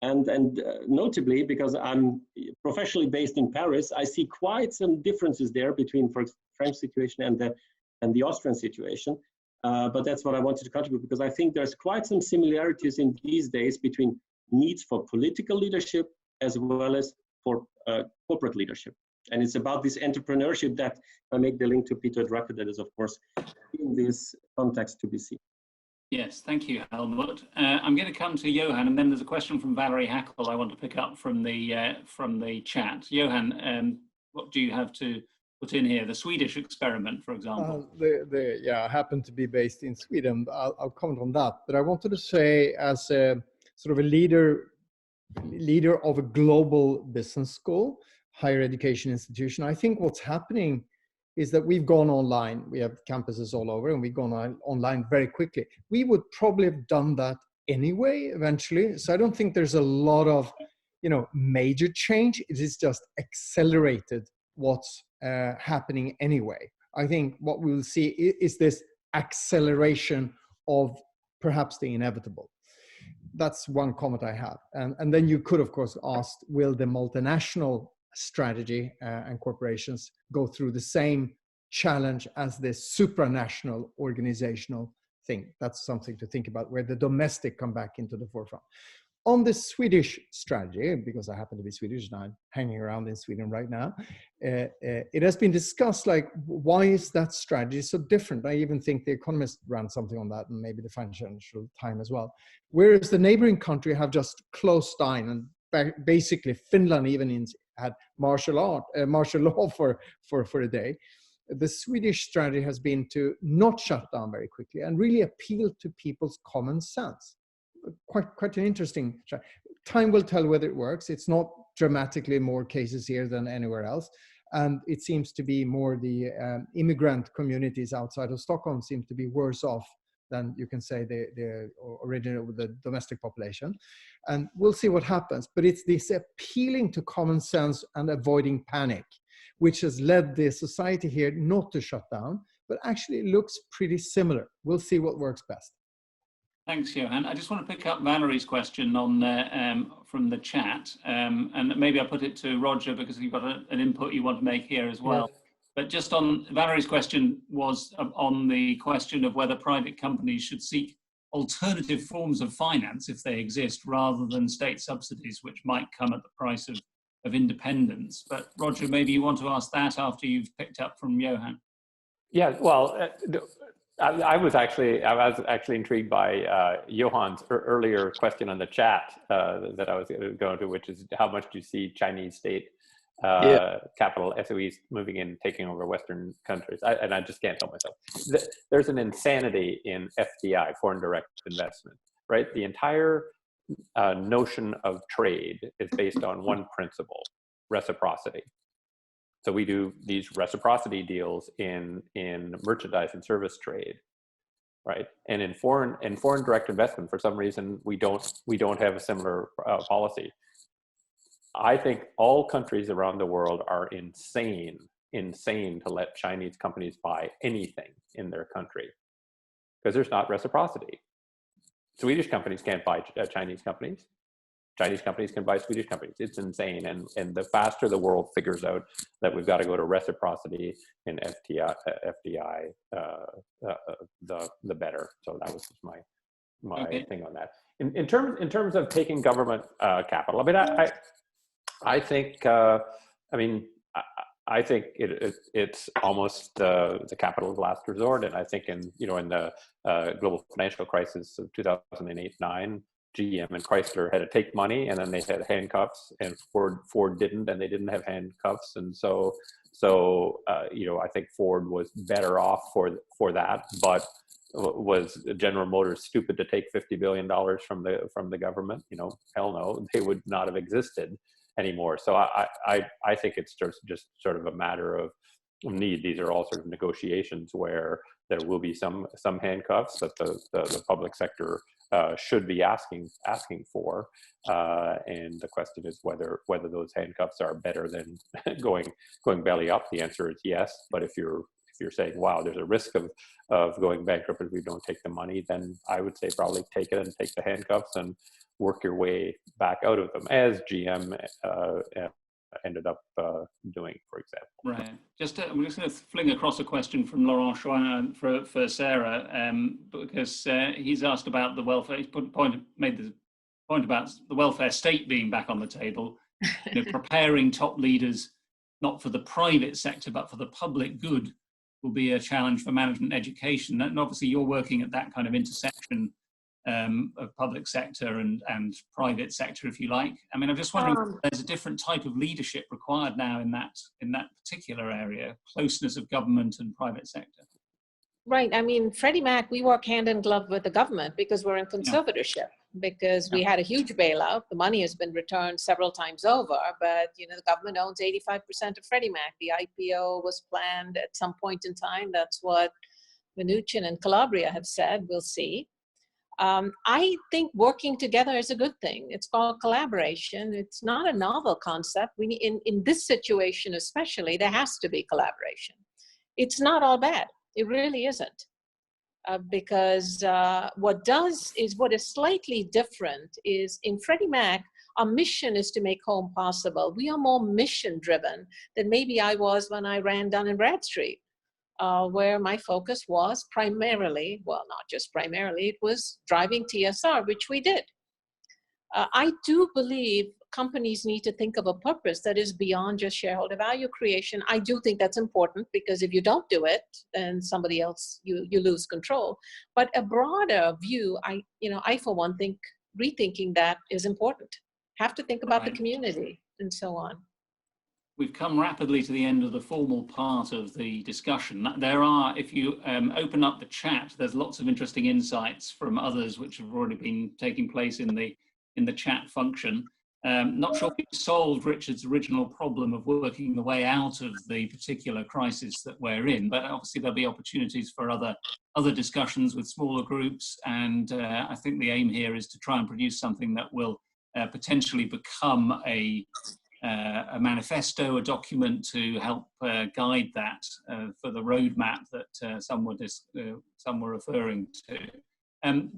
And notably, because I'm professionally based in Paris, I see quite some differences there between, for example, French situation and the Austrian situation. But that's what I wanted to contribute, because I think there's quite some similarities in these days between needs for political leadership as well as for corporate leadership. And it's about this entrepreneurship that I make the link to Peter Drucker that is, of course, in this context to be seen. Yes, thank you, Helmut. I'm going to come to Johan, and then there's a question from Valerie Hackel I want to pick up from the chat. Johan, what do you have to put in here? The Swedish experiment, for example. Yeah, I happen to be based in Sweden. I'll comment on that. But I wanted to say, as a sort of a leader leader of a global business school, higher education institution. I think what's happening is that we've gone online. We have campuses all over, and we've gone online very quickly. We would probably have done that anyway, eventually. So I don't think there's a lot of, major change. It is just accelerated what's happening anyway. I think what we'll see is this acceleration of perhaps the inevitable. That's one comment I have. And then you could, of course, ask, will the multinational strategy and corporations go through the same challenge as this supranational organizational thing? That's something to think about, where the domestic come back into the forefront. On the Swedish strategy, because I happen to be Swedish and I'm hanging around in Sweden right now, it has been discussed, like, why is that strategy so different? I even think the Economist ran something on that, and maybe the Financial Times as well. Whereas the neighboring country have just closed down, and basically Finland even had martial law for a day. The Swedish strategy has been to not shut down very quickly and really appeal to people's common sense. Quite an interesting strategy. Time will tell whether it works. It's not dramatically more cases here than anywhere else. And it seems to be more the immigrant communities outside of Stockholm seem to be worse off than, you can say, the original, the domestic population. And we'll see what happens. But it's this appealing to common sense and avoiding panic, which has led the society here not to shut down, but actually it looks pretty similar. We'll see what works best. Thanks, Johan. I just want to pick up Valerie's question on from the chat, and maybe I'll put it to Roger because you've got an input you want to make here as well. Yeah. But just on Valerie's question was on the question of whether private companies should seek alternative forms of finance if they exist, rather than state subsidies, which might come at the price of independence. But Roger, maybe you want to ask that after you've picked up from Johan. Yeah, well, I was actually intrigued by Johan's earlier question on the chat that I was going to, which is how much do you see Chinese state capital SOEs moving in, taking over Western countries? And I just can't help myself. There's an insanity in FDI, foreign direct investment, right? The entire notion of trade is based on one principle: reciprocity. So we do these reciprocity deals in merchandise and service trade, right? And in foreign direct investment, for some reason, we don't have a similar policy. I think all countries around the world are insane to let Chinese companies buy anything in their country, because there's not reciprocity. Swedish companies can't buy Chinese companies. Chinese companies can buy Swedish companies. It's insane. And the faster the world figures out that we've got to go to reciprocity in FDI, the better. So that was just my thing on that. In terms of taking government capital, I mean, I think I think it's almost the capital of last resort. And I think in the global financial crisis of 2008-9. GM and Chrysler had to take money, and then they had handcuffs, and Ford didn't, and they didn't have handcuffs, and so I think Ford was better off for that. But was General Motors stupid to take $50 billion from the government? Hell no, they would not have existed anymore. So I think it's just sort of a matter of need. These are all sort of negotiations where there will be some handcuffs that the public sector should be asking for, and the question is whether those handcuffs are better than going belly up. The answer is yes. But if you're saying, wow, there's a risk of going bankrupt if we don't take the money, then I would say probably take it and take the handcuffs and work your way back out of them, as GM ended up doing, for example. Right. I'm just going to fling across a question from Laurent Chouin for Sara, because he's asked about the welfare. He's made the point about the welfare state being back on the table, preparing top leaders not for the private sector but for the public good will be a challenge for management education. And obviously you're working at that kind of intersection of public sector and private sector, if you like. I mean, I'm just wondering if there's a different type of leadership required now in that particular area, closeness of government and private sector. Right. I mean, Freddie Mac, we work hand in glove with the government because we're in conservatorship. because we had a huge bailout. The money has been returned several times over, but you know, the government owns 85% of Freddie Mac. The IPO was planned at some point in time. That's what Mnuchin and Calabria have said. We'll see. I think working together is a good thing. It's called collaboration. It's not a novel concept. We need, in this situation especially, there has to be collaboration. It's not all bad. It really isn't. Because what is slightly different is in Freddie Mac, our mission is to make home possible. We are more mission driven than maybe I was when I ran Dun & Bradstreet. Where my focus was primarily, well, not just primarily, it was driving TSR, which we did. I do believe companies need to think of a purpose that is beyond just shareholder value creation. I do think that's important, because if you don't do it, then somebody else, you lose control. But a broader view, I for one think rethinking that is important. Have to think about the community and so on. We've come rapidly to the end of the formal part of the discussion. There are, if you open up the chat, there's lots of interesting insights from others which have already been taking place in the chat function. Not sure we've solved Richard's original problem of working the way out of the particular crisis that we're in, but obviously there'll be opportunities for other discussions with smaller groups, and I think the aim here is to try and produce something that will potentially become a manifesto, a document to help guide that for the roadmap that some were referring to.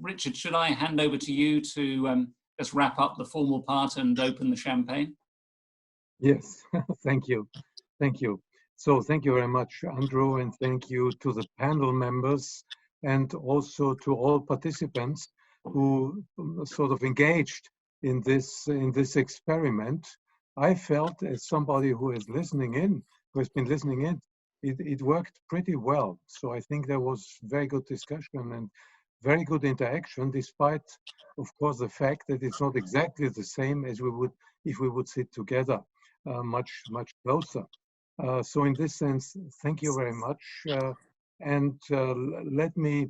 Richard, should I hand over to you to just wrap up the formal part and open the champagne? Yes, thank you. Thank you. So thank you very much, Andrew, and thank you to the panel members and also to all participants who sort of engaged in this experiment. I felt, as somebody who is listening in, who has been listening in, it worked pretty well. So I think there was very good discussion and very good interaction, despite, of course, the fact that it's not exactly the same as we would if we would sit together much closer. So in this sense, thank you very much. And let me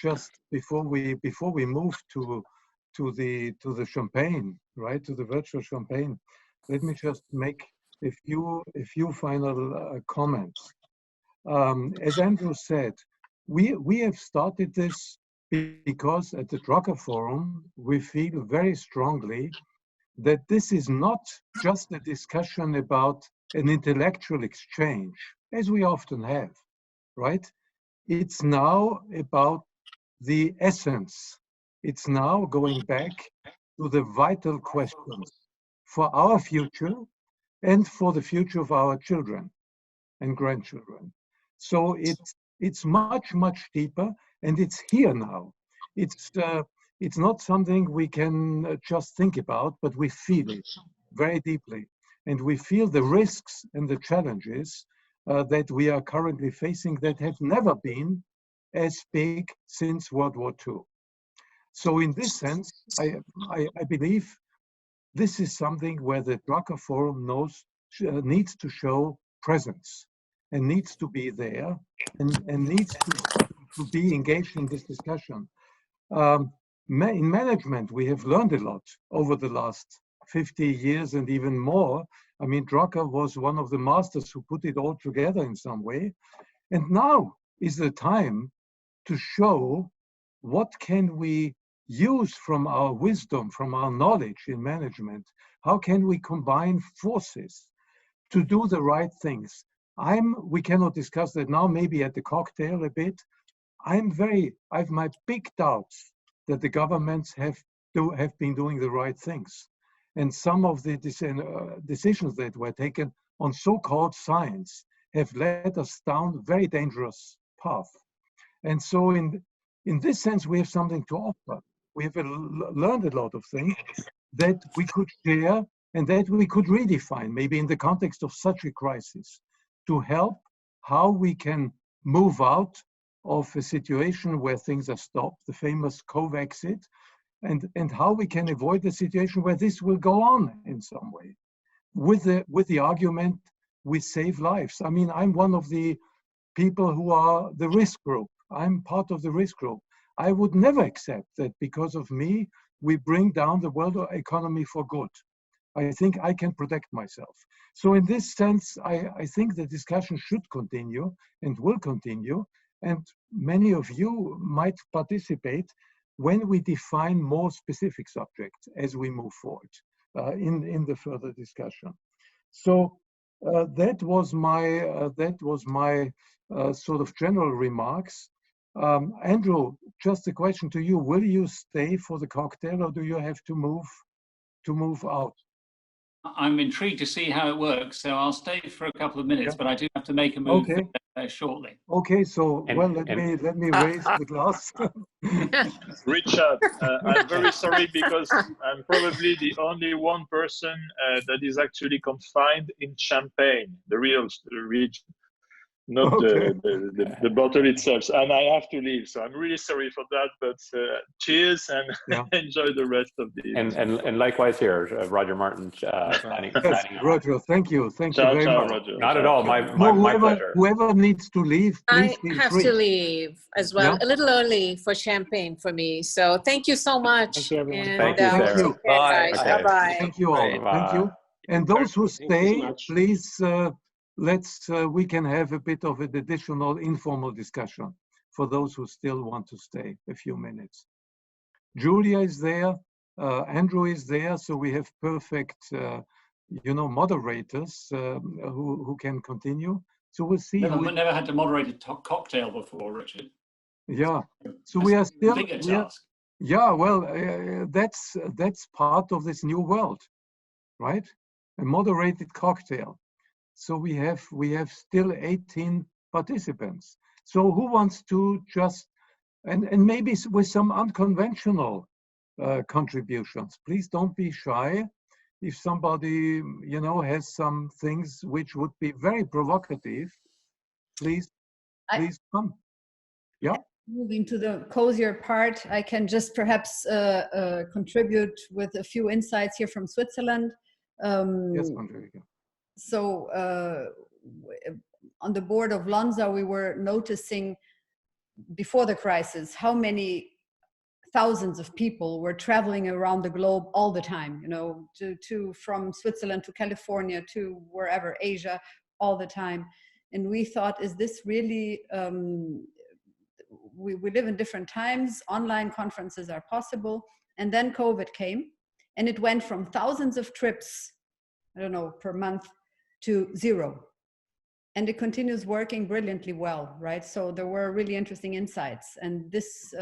just before we move to the champagne, right, to the virtual champagne, let me just make a few final comments. As Andrew said, we have started this because at the Drucker Forum we feel very strongly that this is not just a discussion about an intellectual exchange, as we often have, right? It's now about the essence. It's now going back to the vital questions for our future and for the future of our children and grandchildren. So it's much deeper, and it's here now. It's not something we can just think about, but we feel it very deeply, and we feel the risks and the challenges that we are currently facing that have never been as big since World War II. So in this sense, I believe this is something where the Drucker Forum needs to show presence and needs to be there and needs to be engaged in this discussion. In management, we have learned a lot over the last 50 years and even more. I mean, Drucker was one of the masters who put it all together in some way. And now is the time to show what can we use from our wisdom, from our knowledge in management. How can we combine forces to do the right things? We cannot discuss that now, maybe at the cocktail a bit. I have my big doubts that the governments have been doing the right things. And some of the decisions that were taken on so-called science have led us down a very dangerous path. And so in this sense, we have something to offer. We have learned a lot of things that we could share and that we could redefine, maybe in the context of such a crisis, to help how we can move out of a situation where things are stopped, the famous co-exit, and how we can avoid a situation where this will go on in some way. With the argument, we save lives. I mean, I'm one of the people who are the risk group. I'm part of the risk group. I would never accept that because of me, we bring down the world economy for good. I think I can protect myself. So in this sense, I think the discussion should continue and will continue. And many of you might participate when we define more specific subjects as we move forward in the further discussion. So that was my sort of general remarks. Andrew, just a question to you: will you stay for the cocktail, or do you have to move out? I'm intrigued to see how it works, so I'll stay for a couple of minutes, but I do have to make a move shortly. Okay, so let me raise the glass. Richard, I'm very sorry because I'm probably the only one person that is actually confined in Champagne, the real region, not the bottle itself, and I have to leave. So I'm really sorry for that, but cheers and enjoy the rest of the evening. And likewise here, Roger Martin. Signing Roger, thank you very much. Roger. Not at all. My pleasure. Whoever needs to leave, please feel I have free. to leave as well. A little early for champagne for me. So thank you so much. Thank you, everyone. And, Thank you. Bye. Okay. Bye. Thank you all. Bye. Thank you. And those who stay, so much. please, we can have a bit of an additional informal discussion for those who still want to stay a few minutes. Julia is there, Andrew is there, so we have perfect, moderators who can continue. So we'll see. We've never had to moderate a cocktail before, Richard. Yeah. So we are still. Bigger task. Yeah. Well, that's part of this new world, right? A moderated cocktail. So we have still 18 participants. So who wants to just and maybe with some unconventional contributions? Please don't be shy. If somebody has some things which would be very provocative, please come. Yeah. Moving to the cozier part, I can just perhaps contribute with a few insights here from Switzerland. Yes, Angelica. So on the board of Lonza, we were noticing before the crisis how many thousands of people were traveling around the globe all the time, from Switzerland to California to wherever, Asia, all the time. And we thought, is this really, we live in different times, online conferences are possible. And then COVID came and it went from thousands of trips, per month to 0. And it continues working brilliantly well, right? So there were really interesting insights. And this,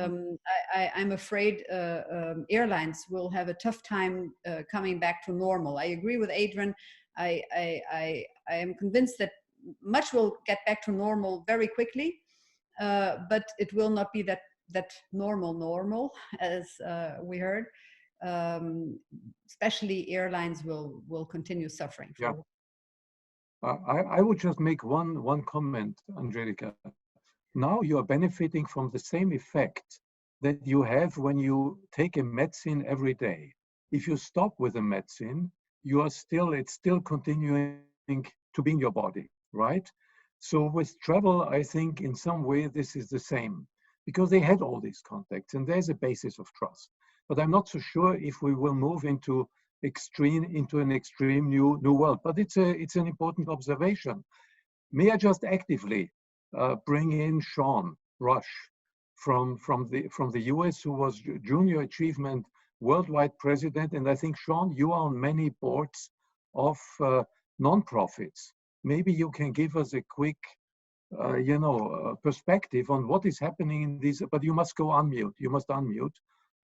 I'm afraid airlines will have a tough time coming back to normal. I agree with Adrian. I am convinced that much will get back to normal very quickly, but it will not be that normal, as we heard. Especially airlines will continue suffering. Yeah. I would just make one comment, Angelica. Now you are benefiting from the same effect that you have when you take a medicine every day. If you stop with a medicine, it's still continuing to be in your body, right? So with travel, I think in some way this is the same, because they had all these contacts and there's a basis of trust. But I'm not so sure if we will move into an extreme new world. But it's an important observation. May I just actively bring in Sean Rush from the US, who was Junior Achievement Worldwide President, and I think, Sean, you are on many boards of nonprofits. Maybe you can give us a quick perspective on what is happening in these, but you must go unmute. You must unmute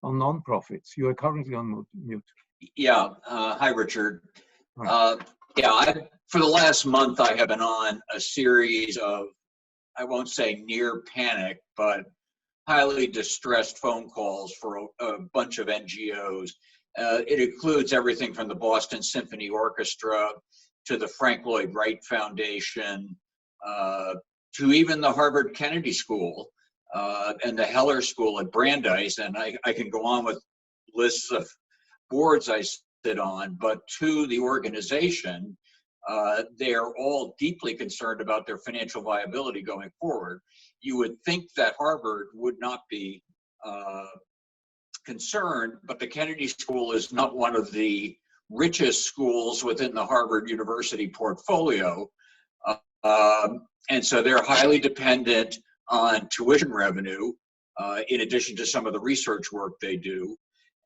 on nonprofits. You are currently on mute. Yeah. Hi, Richard. For the last month, I have been on a series of, I won't say near panic, but highly distressed phone calls for a bunch of NGOs. It includes everything from the Boston Symphony Orchestra to the Frank Lloyd Wright Foundation, to even the Harvard Kennedy School and the Heller School at Brandeis. And I can go on with lists of boards I sit on, but to the organization, they're all deeply concerned about their financial viability going forward. You would think that Harvard would not be concern, but the Kennedy School is not one of the richest schools within the Harvard University portfolio. And so they're highly dependent on tuition revenue, in addition to some of the research work they do.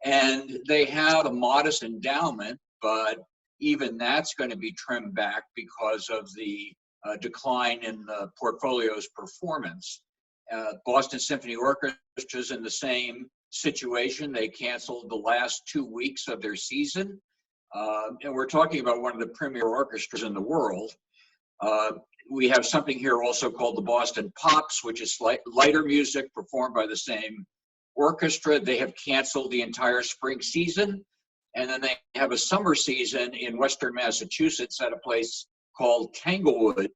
And they have a modest endowment, but even that's going to be trimmed back because of the decline in the portfolio's performance. Boston Symphony Orchestra is in the same situation. They canceled the last 2 weeks of their season. And we're talking about one of the premier orchestras in the world. We have something here also called the Boston Pops, which is lighter music performed by the same orchestra. They have canceled the entire spring season. And then they have a summer season in Western Massachusetts at a place called Tanglewood.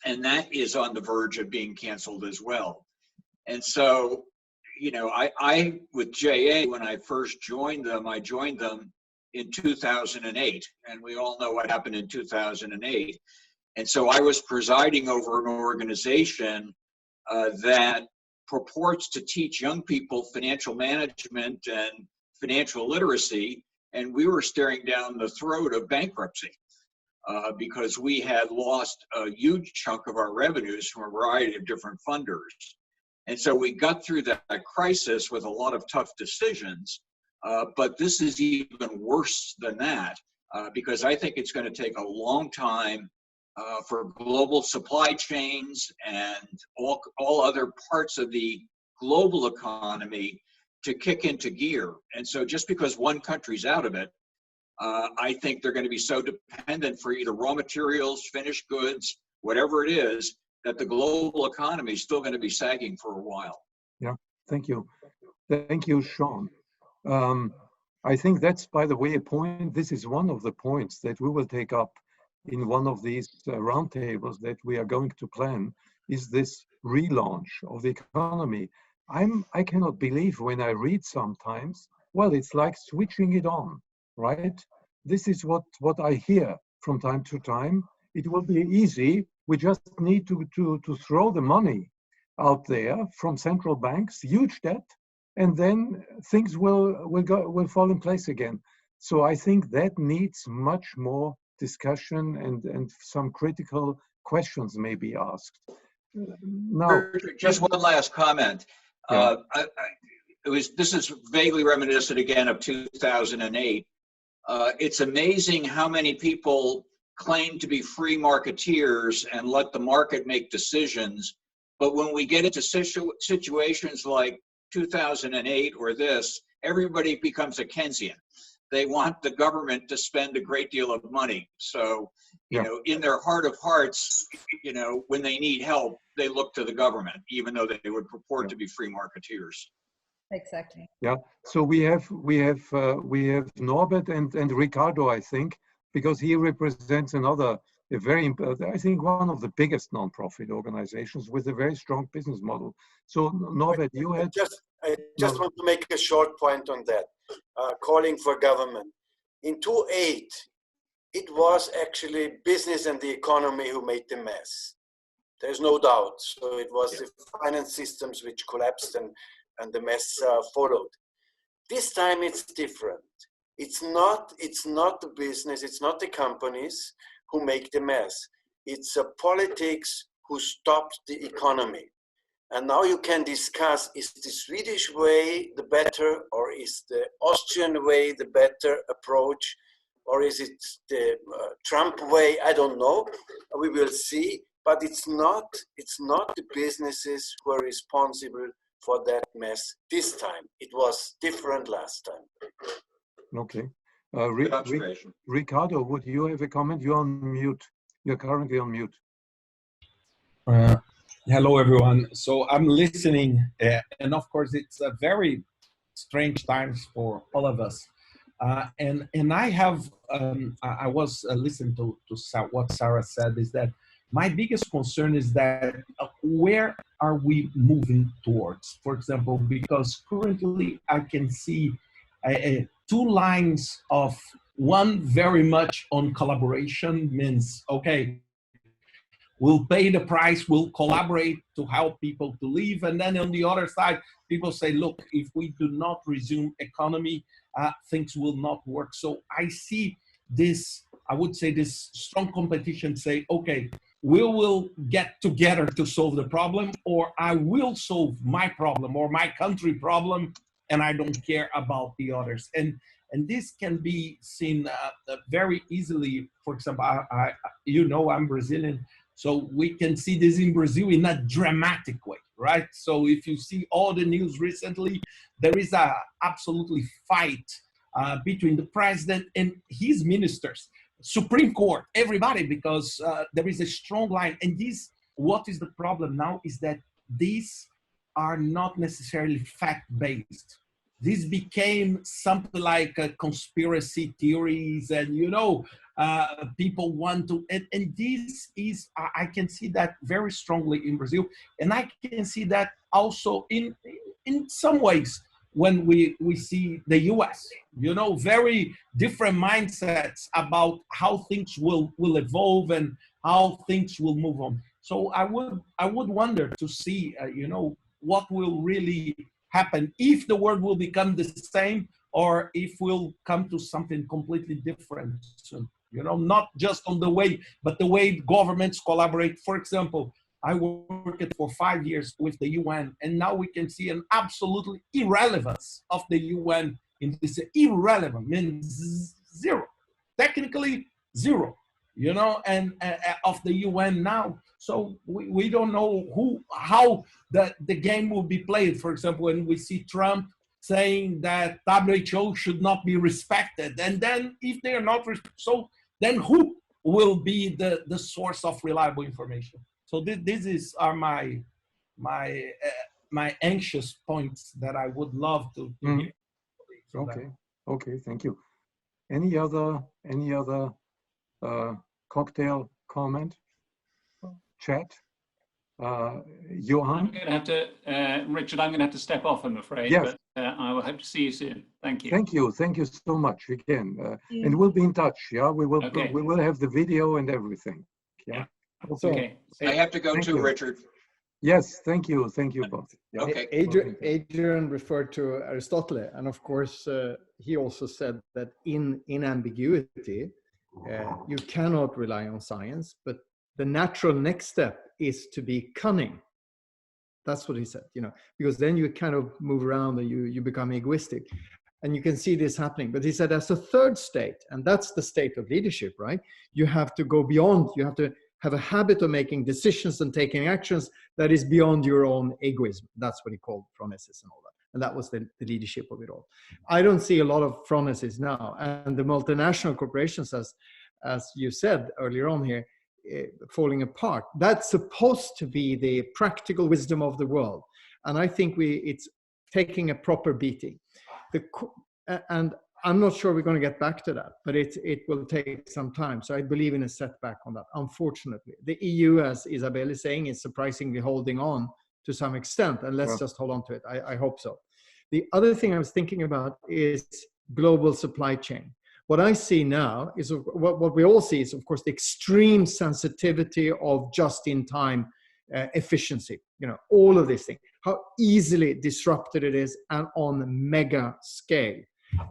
And that is on the verge of being canceled as well. And so, you know, I with JA, when I first joined them, I joined them in 2008. And we all know what happened in 2008. And so I was presiding over an organization that purports to teach young people financial management and financial literacy, and we were staring down the throat of bankruptcy because we had lost a huge chunk of our revenues from a variety of different funders. And so we got through that crisis with a lot of tough decisions, but this is even worse than that because I think it's going to take a long time for global supply chains and all other parts of the global economy to kick into gear. And so just because one country's out of it, I think they're going to be so dependent for either raw materials, finished goods, whatever it is, that the global economy is still going to be sagging for a while. Yeah, thank you. Thank you, Sean. I think that's, by the way, a point. This is one of the points that we will take up in one of these roundtables that we are going to plan, is this relaunch of the economy. I cannot believe when I read sometimes, well, it's like switching it on, right? This is what I hear from time to time. It will be easy. We just need to throw the money out there from central banks, huge debt, and then things will fall in place again. So I think that needs much more discussion and some critical questions may be asked. Now, just one last comment. Yeah. This is vaguely reminiscent again of 2008. It's amazing how many people claim to be free marketeers and let the market make decisions. But when we get into situations like 2008 or this, everybody becomes a Keynesian. They want the government to spend a great deal of money. So, you know, in their heart of hearts, you know, when they need help, they look to the government, even though they would purport to be free marketeers. Exactly. Yeah. So we have Norbert and Ricardo, I think, because he represents another, I think one of the biggest nonprofit organizations with a very strong business model. So Norbert, you had I just want to make a short point on that. Calling for government. In 2008, it was actually business and the economy who made the mess. There's no doubt. So it was the finance systems which collapsed and the mess followed. This time it's different. It's not the business, it's not the companies who make the mess. It's politics who stopped the economy. And now you can discuss, is the Swedish way the better, or is the Austrian way the better approach, or is it the Trump way? I don't know. We will see. But it's not the businesses who are responsible for that mess this time. It was different last time. Okay. Ricardo, would you have a comment? You're on mute. You're currently on mute. Hello, everyone. So I'm listening, and of course, it's a very strange times for all of us. And I have, I was listening to what Sara said, is that my biggest concern is that where are we moving towards? For example, because currently I can see two lines of one very much on collaboration means, okay, will pay the price, will collaborate to help people to live. And then on the other side, people say, look, if we do not resume economy, things will not work. So I see this, I would say this strong competition say, okay, we will get together to solve the problem, or I will solve my problem or my country problem, and I don't care about the others. And this can be seen very easily. For example, you know, I'm Brazilian, so we can see this in Brazil in a dramatic way, right? So if you see all the news recently, there is a absolutely fight between the president and his ministers, Supreme Court, everybody, because there is a strong line. And this, what is the problem now is that these are not necessarily fact-based. This became something like conspiracy theories, and you know, people want to, and this is, I can see that very strongly in Brazil, and I can see that also in some ways when we see the US, you know, very different mindsets about how things will evolve and how things will move on. So I would wonder to see, you know, what will really happen, if the world will become the same or if we'll come to something completely different soon. You know, not just on the way, but the way governments collaborate. For example, I worked for 5 years with the UN, and now we can see an absolutely irrelevance of the UN. In this, irrelevant means zero, technically zero, you know, and of the UN now. So we don't know how the game will be played. For example, when we see Trump saying that WHO should not be respected, and then if they are not, so then who will be the source of reliable information? So these are my anxious points that I would love to hear. Okay, thank you. Any other cocktail comment? Chat? Johan? I'm going to have to, Richard, I'm going to have to step off, I'm afraid, yes. But I will hope to see you soon. Thank you. Thank you so much again. And we'll be in touch, yeah? We will have the video and everything, yeah? Okay. I have to go too, Richard. Yes, thank you both. Yeah. Okay. Adrian referred to Aristotle, and of course, he also said that in ambiguity, you cannot rely on science, but the natural next step is to be cunning. That's what he said, you know, because then you kind of move around and you become egoistic. And you can see this happening. But he said as a third state, and that's the state of leadership, right? You have to go beyond, you have to have a habit of making decisions and taking actions that is beyond your own egoism. That's what he called phronesis and all that. And that was the leadership of it all. I don't see a lot of phronesis now. And the multinational corporations, as you said earlier on here, falling apart. That's supposed to be the practical wisdom of the world. And I think it's taking a proper beating. And I'm not sure we're going to get back to that, but it will take some time. So I believe in a setback on that, unfortunately. The EU, as Isabel is saying, is surprisingly holding on to some extent, and let's just hold on to it. I hope so. The other thing I was thinking about is global supply chain. What I see now is what we all see is, of course, the extreme sensitivity of just-in-time efficiency. You know, all of these things, how easily disrupted it is, and on mega scale.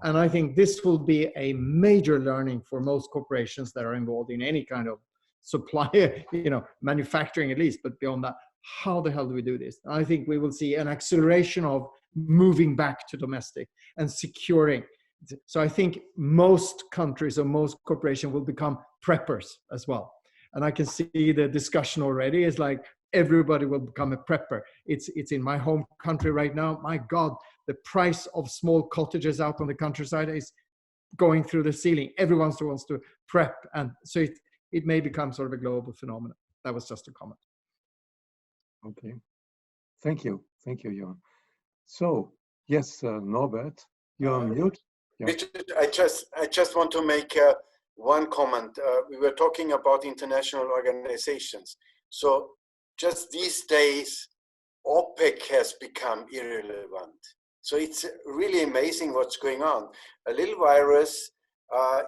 And I think this will be a major learning for most corporations that are involved in any kind of supply, you know, manufacturing at least, but beyond that, how the hell do we do this? I think we will see an acceleration of moving back to domestic and securing. So I think most countries or most corporations will become preppers as well. And I can see the discussion already is like everybody will become a prepper. It's in my home country right now. My God, the price of small cottages out on the countryside is going through the ceiling. Everyone wants to prep. And so it may become sort of a global phenomenon. That was just a comment. Okay. Thank you, Johan. So, yes, Norbert, you're on mute. Yeah. Richard, I just want to make one comment. We were talking about international organizations. So just these days, OPEC has become irrelevant. So it's really amazing what's going on. A little virus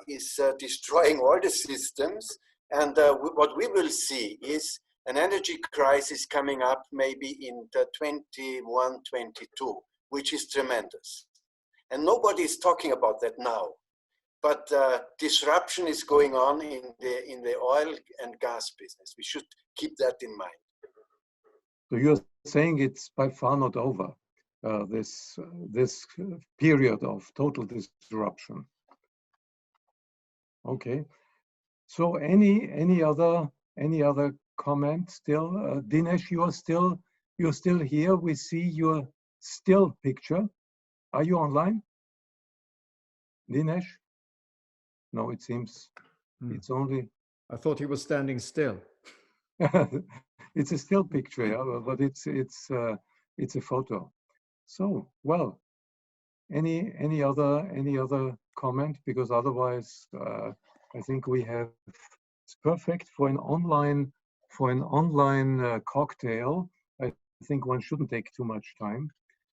is destroying all the systems. And what we will see is an energy crisis coming up maybe in the 21, 22, which is tremendous. And nobody is talking about that now. But disruption is going on in the oil and gas business. We should keep that in mind. So you're saying it's by far not over, this period of total disruption. Okay. So any other comment still? Dinesh, you're still here. We see your still picture. Are you online, Dinesh? No, it seems it's only. I thought he was standing still. It's a still picture, yeah, but it's a photo. So well, any other comment? Because otherwise, I think we have. It's perfect for an online cocktail. I think one shouldn't take too much time.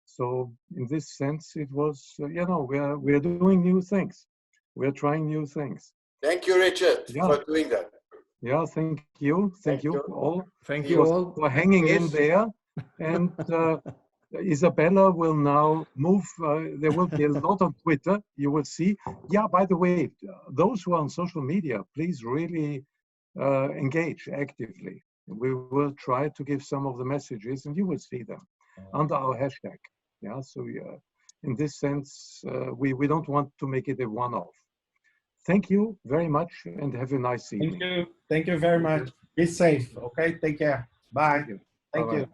So in this sense, it was we're doing new things. We're trying new things. Thank you, Richard, for doing that. Yeah, thank you. Thank you all. Thank you all for hanging in there. And Isabella will now move. There will be a lot on Twitter. You will see. Yeah, by the way, those who are on social media, please really engage actively. We will try to give some of the messages, and you will see them under our hashtag. Yeah. So in this sense, we don't want to make it a one-off. Thank you very much, and have a nice evening. Thank you. Thank you very much. Be safe. Okay. Take care. Bye. Thank you. Thank Bye-bye. you.